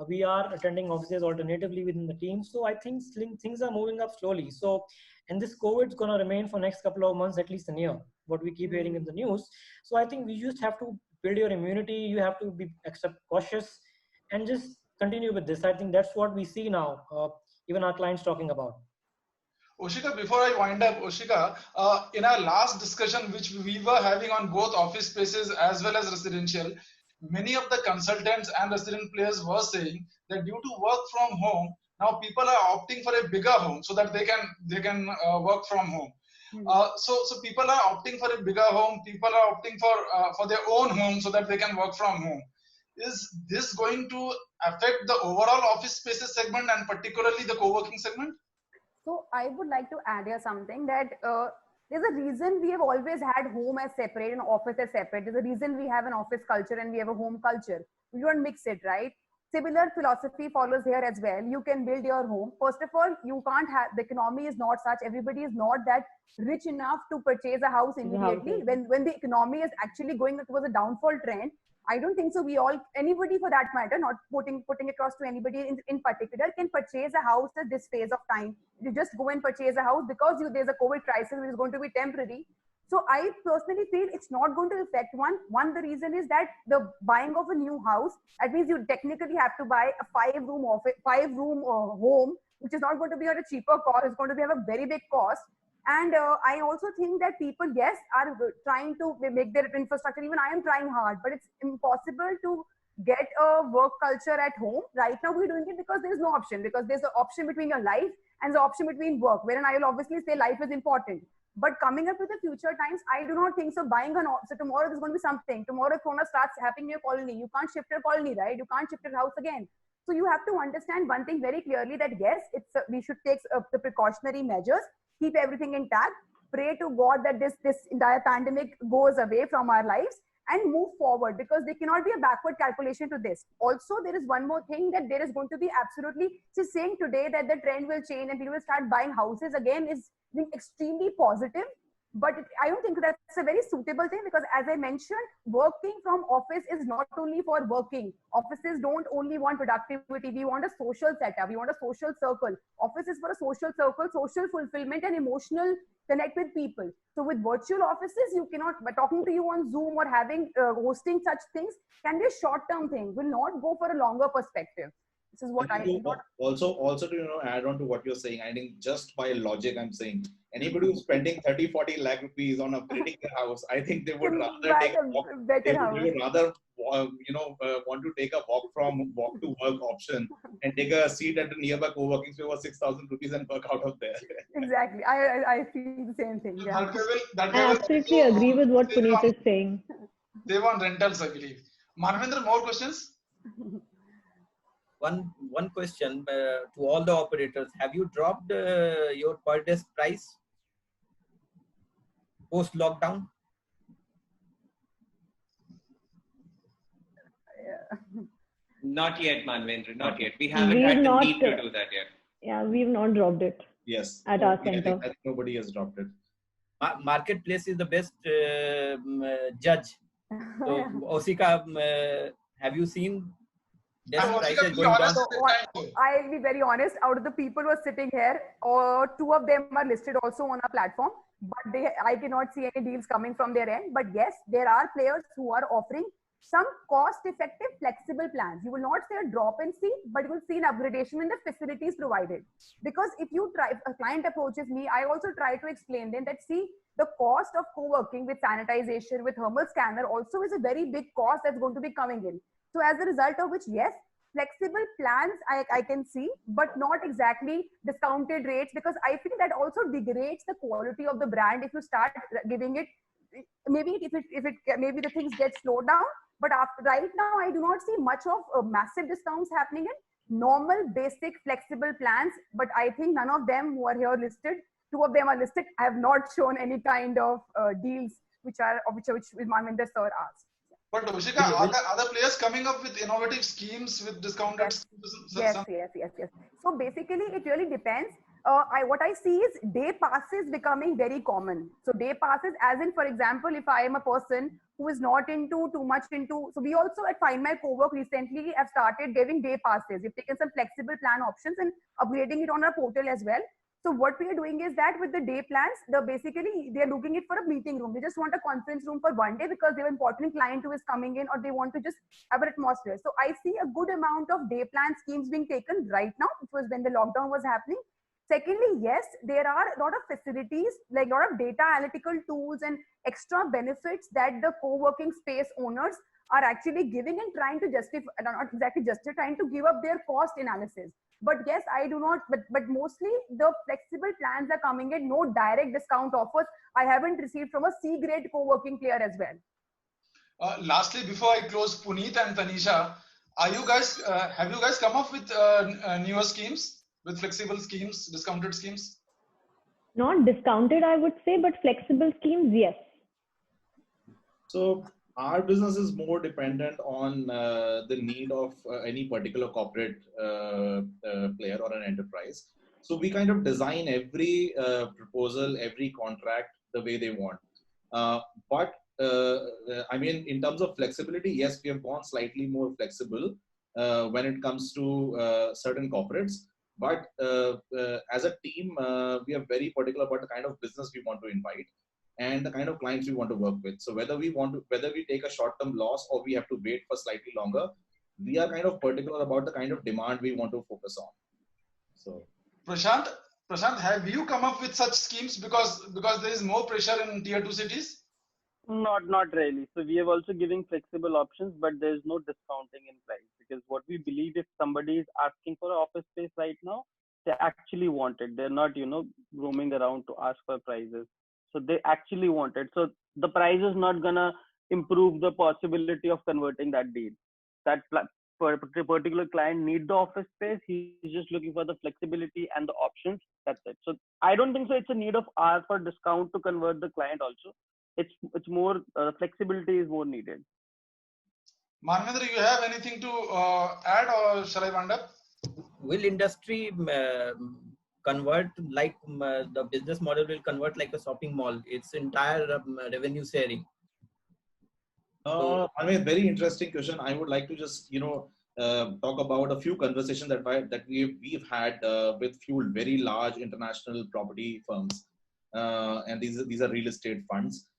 We are attending offices alternatively within the team. So I think things are moving up slowly. So, and this COVID is going to remain for next couple of months, at least a year, what we keep hearing in the news. So I think we just have to build your immunity. You have to be extra cautious and just continue with this. I think that's what we see now, even our clients talking about. Oshika, before I wind up, Oshika, in our last discussion, which we were having on both office spaces as well as residential, many of the consultants and resident players were saying that due to work from home, now people are opting for a bigger home so that they can work from home. So people are opting for a bigger home. People are opting for their own home so that they can work from home. Is this going to affect the overall office spaces segment and particularly the co-working segment? So I would like to add here something that there's a reason we have always had home as separate and office as separate. There's a reason we have an office culture and we have a home culture. We don't mix it, right? Similar philosophy follows here as well. You can build your home. First of all, you can't have, the economy is not such. Everybody is not that rich enough to purchase a house immediately. When the economy is actually going towards a downfall trend, I don't think so. We all, anybody for that matter, not putting across to anybody in particular, can purchase a house at this phase of time. You just go and purchase a house because there's a COVID crisis which is going to be temporary. So I personally feel it's not going to affect one. The reason is that the buying of a new house, that means you technically have to buy a 5-room home, which is not going to be at a cheaper cost. It's going to be at a very big cost. And I also think that people, yes, are trying to make their infrastructure. Even I am trying hard, but it's impossible to get a work culture at home. Right now, we're doing it because there's no option, because there's an option between your life and the option between work, wherein I will obviously say life is important. But coming up with the future times, I do not think so. So tomorrow there's going to be something. Tomorrow, if Corona starts happening in your colony, you can't shift your colony, right? You can't shift your house again. So you have to understand one thing very clearly, that yes, we should take the precautionary measures, keep everything intact, pray to God that this entire pandemic goes away from our lives and move forward, because there cannot be a backward calculation to this. Also, there is one more thing, that there is going to be absolutely, just saying today that the trend will change and people will start buying houses again is being extremely positive. But I don't think that's a very suitable thing, because as I mentioned, working from office is not only for working. Offices don't only want productivity. We want a social setup. We want a social circle. Office is for a social circle, social fulfillment and emotional connect with people. So with virtual offices, you cannot, by talking to you on Zoom or having hosting such things can be a short-term thing, will not go for a longer perspective. This is what I think. Also to add on to what you're saying, I think just by logic, I'm saying anybody who's spending 30-40 lakh rupees on upgrading their house, I think they would rather take a walk, want to take a walk to work option and take a seat at the nearby co-working space for 6,000 rupees and work out of there. Exactly. I feel the same thing. Yeah. I absolutely agree with what Puneet is saying. They want rentals, I believe. Manavendra, more questions? One question to all the operators. Have you dropped your per desk price post lockdown? Not yet, Manavendra, not yet. We haven't had the need to do that yet. Yeah, we've not dropped it. Yes. At our center. I think nobody has dropped it. Marketplace is the best judge. So, Oshika, have you seen Just And prices Maushika, be going down. honest with the time. I'll be very honest. Out of the people who are sitting here, two of them are listed also on our platform, but I cannot see any deals coming from their end. But yes, there are players who are offering some cost-effective, flexible plans. You will not see a drop in fee, but you will see an upgradation in the facilities provided. Because if a client approaches me, I also try to explain them that see, the cost of co-working with sanitization, with thermal scanner also is a very big cost that's going to be coming in. So as a result of which, yes, flexible plans I can see, but not exactly discounted rates, because I feel that also degrades the quality of the brand if you start giving it. Maybe maybe the things get slowed down, but right now I do not see much of massive discounts happening in normal, basic, flexible plans. But I think none of them who are here listed, two of them are listed, have not shown any kind of deals which Manvinder sir asked. But Maushika, are there other players coming up with innovative schemes with discounted Yes. So basically, it really depends. What I see is day passes becoming very common. So day passes, as in, for example, if I am a person who is not too much into, so we also at Find My Cowork recently have started giving day passes. We've taken some flexible plan options and upgrading it on our portal as well. So what we are doing is that with the day plans, they're looking it for a meeting room. They just want a conference room for one day because they have an important client who is coming in, or they want to just have an atmosphere. So I see a good amount of day plan schemes being taken right now, which was when the lockdown was happening. Secondly, yes, there are a lot of facilities, like a lot of data analytical tools and extra benefits that the co-working space owners are actually giving and trying to justify, not exactly justify, trying to give up their cost analysis. But yes, I do not, but mostly the flexible plans are coming in, no direct discount offers. I haven't received from a C-grade co-working player as well. Lastly, before I close, Puneet and Tanisha, have you guys come up with newer schemes, with flexible schemes, discounted schemes? Not discounted, I would say, but flexible schemes, yes. So our business is more dependent on the need of any particular corporate player or an enterprise. So we kind of design every proposal, every contract the way they want. But I mean, in terms of flexibility, yes, we have gone slightly more flexible when it comes to certain corporates. But as a team, we are very particular about the kind of business we want to invite and the kind of clients we want to work with. So whether we take a short-term loss or we have to wait for slightly longer, we are kind of particular about the kind of demand we want to focus on. So Prashant, have you come up with such schemes because there is more pressure in tier 2 cities? Not really. So we are also giving flexible options, but there's no discounting in price, because what we believe, if somebody is asking for an office space right now, they actually want it. They're not, roaming around to ask for prices. So they actually want it. So the price is not gonna improve the possibility of converting that deal. That particular client need the office space. He's just looking for the flexibility and the options. That's it. So I don't think so. It's a need of ours for discount to convert the client also. It's more flexibility is more needed. Manvinder, you have anything to add, or shall I wind up? Will industry convert like the business model will convert like a shopping mall? It's entire revenue sharing. I mean, very interesting question. I would like to just talk about a few conversations that we've had with few very large international property firms, and these are real estate funds.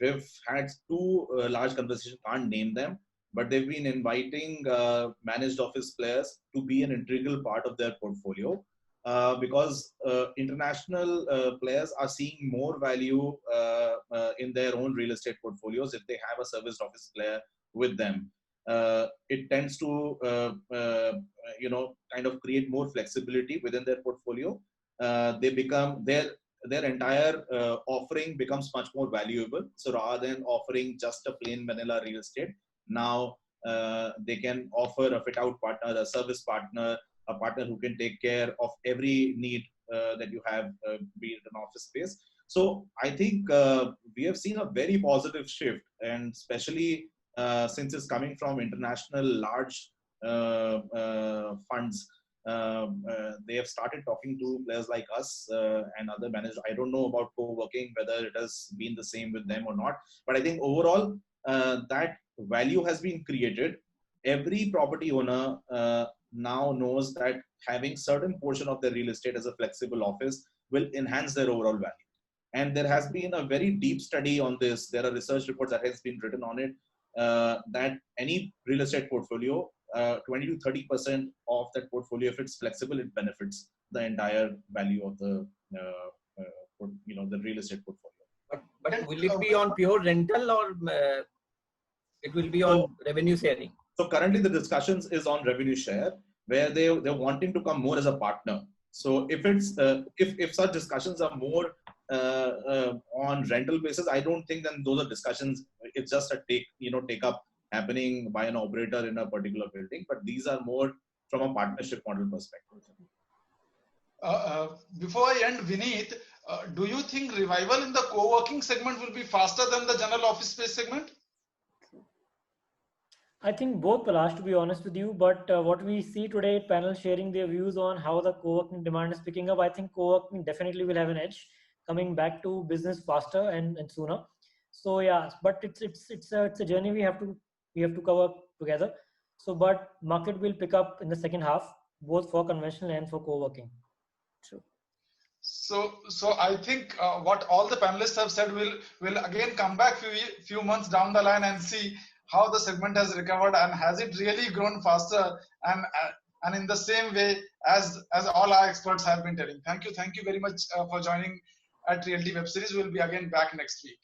We've had two large conversations, can't name them, but they've been inviting managed office players to be an integral part of their portfolio because international players are seeing more value in their own real estate portfolios if they have a serviced office player with them. It tends to, kind of create more flexibility within their portfolio. They become their entire offering becomes much more valuable. So rather than offering just a plain vanilla real estate, now they can offer a fit out partner, a service partner, a partner who can take care of every need that you have, be it an office space. So I think we have seen a very positive shift, and especially since it's coming from international large funds. They have started talking to players like us and other managers. I don't know about co-working, whether it has been the same with them or not. But I think overall, that value has been created. every property owner now knows that having certain portion of their real estate as a flexible office will enhance their overall value. And there has been a very deep study on this. There are research reports that has been written on it, that any real estate portfolio, 20 to 30% of that portfolio, if it's flexible, it benefits the entire value of the the real estate portfolio. But will it be on pure rental, or it will be on revenue sharing? So currently the discussions is on revenue share, where they're wanting to come more as a partner. So if it's if such discussions are more on rental basis, I don't think then those are discussions. It's just a take up happening by an operator in a particular building, but these are more from a partnership model perspective. Before I end, Vineet, do you think revival in the co-working segment will be faster than the general office space segment? I think both, Palash, to be honest with you. But what we see today, panel sharing their views on how the co-working demand is picking up, I think co-working definitely will have an edge, coming back to business faster and sooner. So yeah, but it's a journey we have to cover together. So, but market will pick up in the second half, both for conventional and for co-working. True. So I think what all the panelists have said will again come back few months down the line and see how the segment has recovered, and has it really grown faster and in the same way as all our experts have been telling. Thank you very much for joining at Realty Web Series. We'll be again back next week.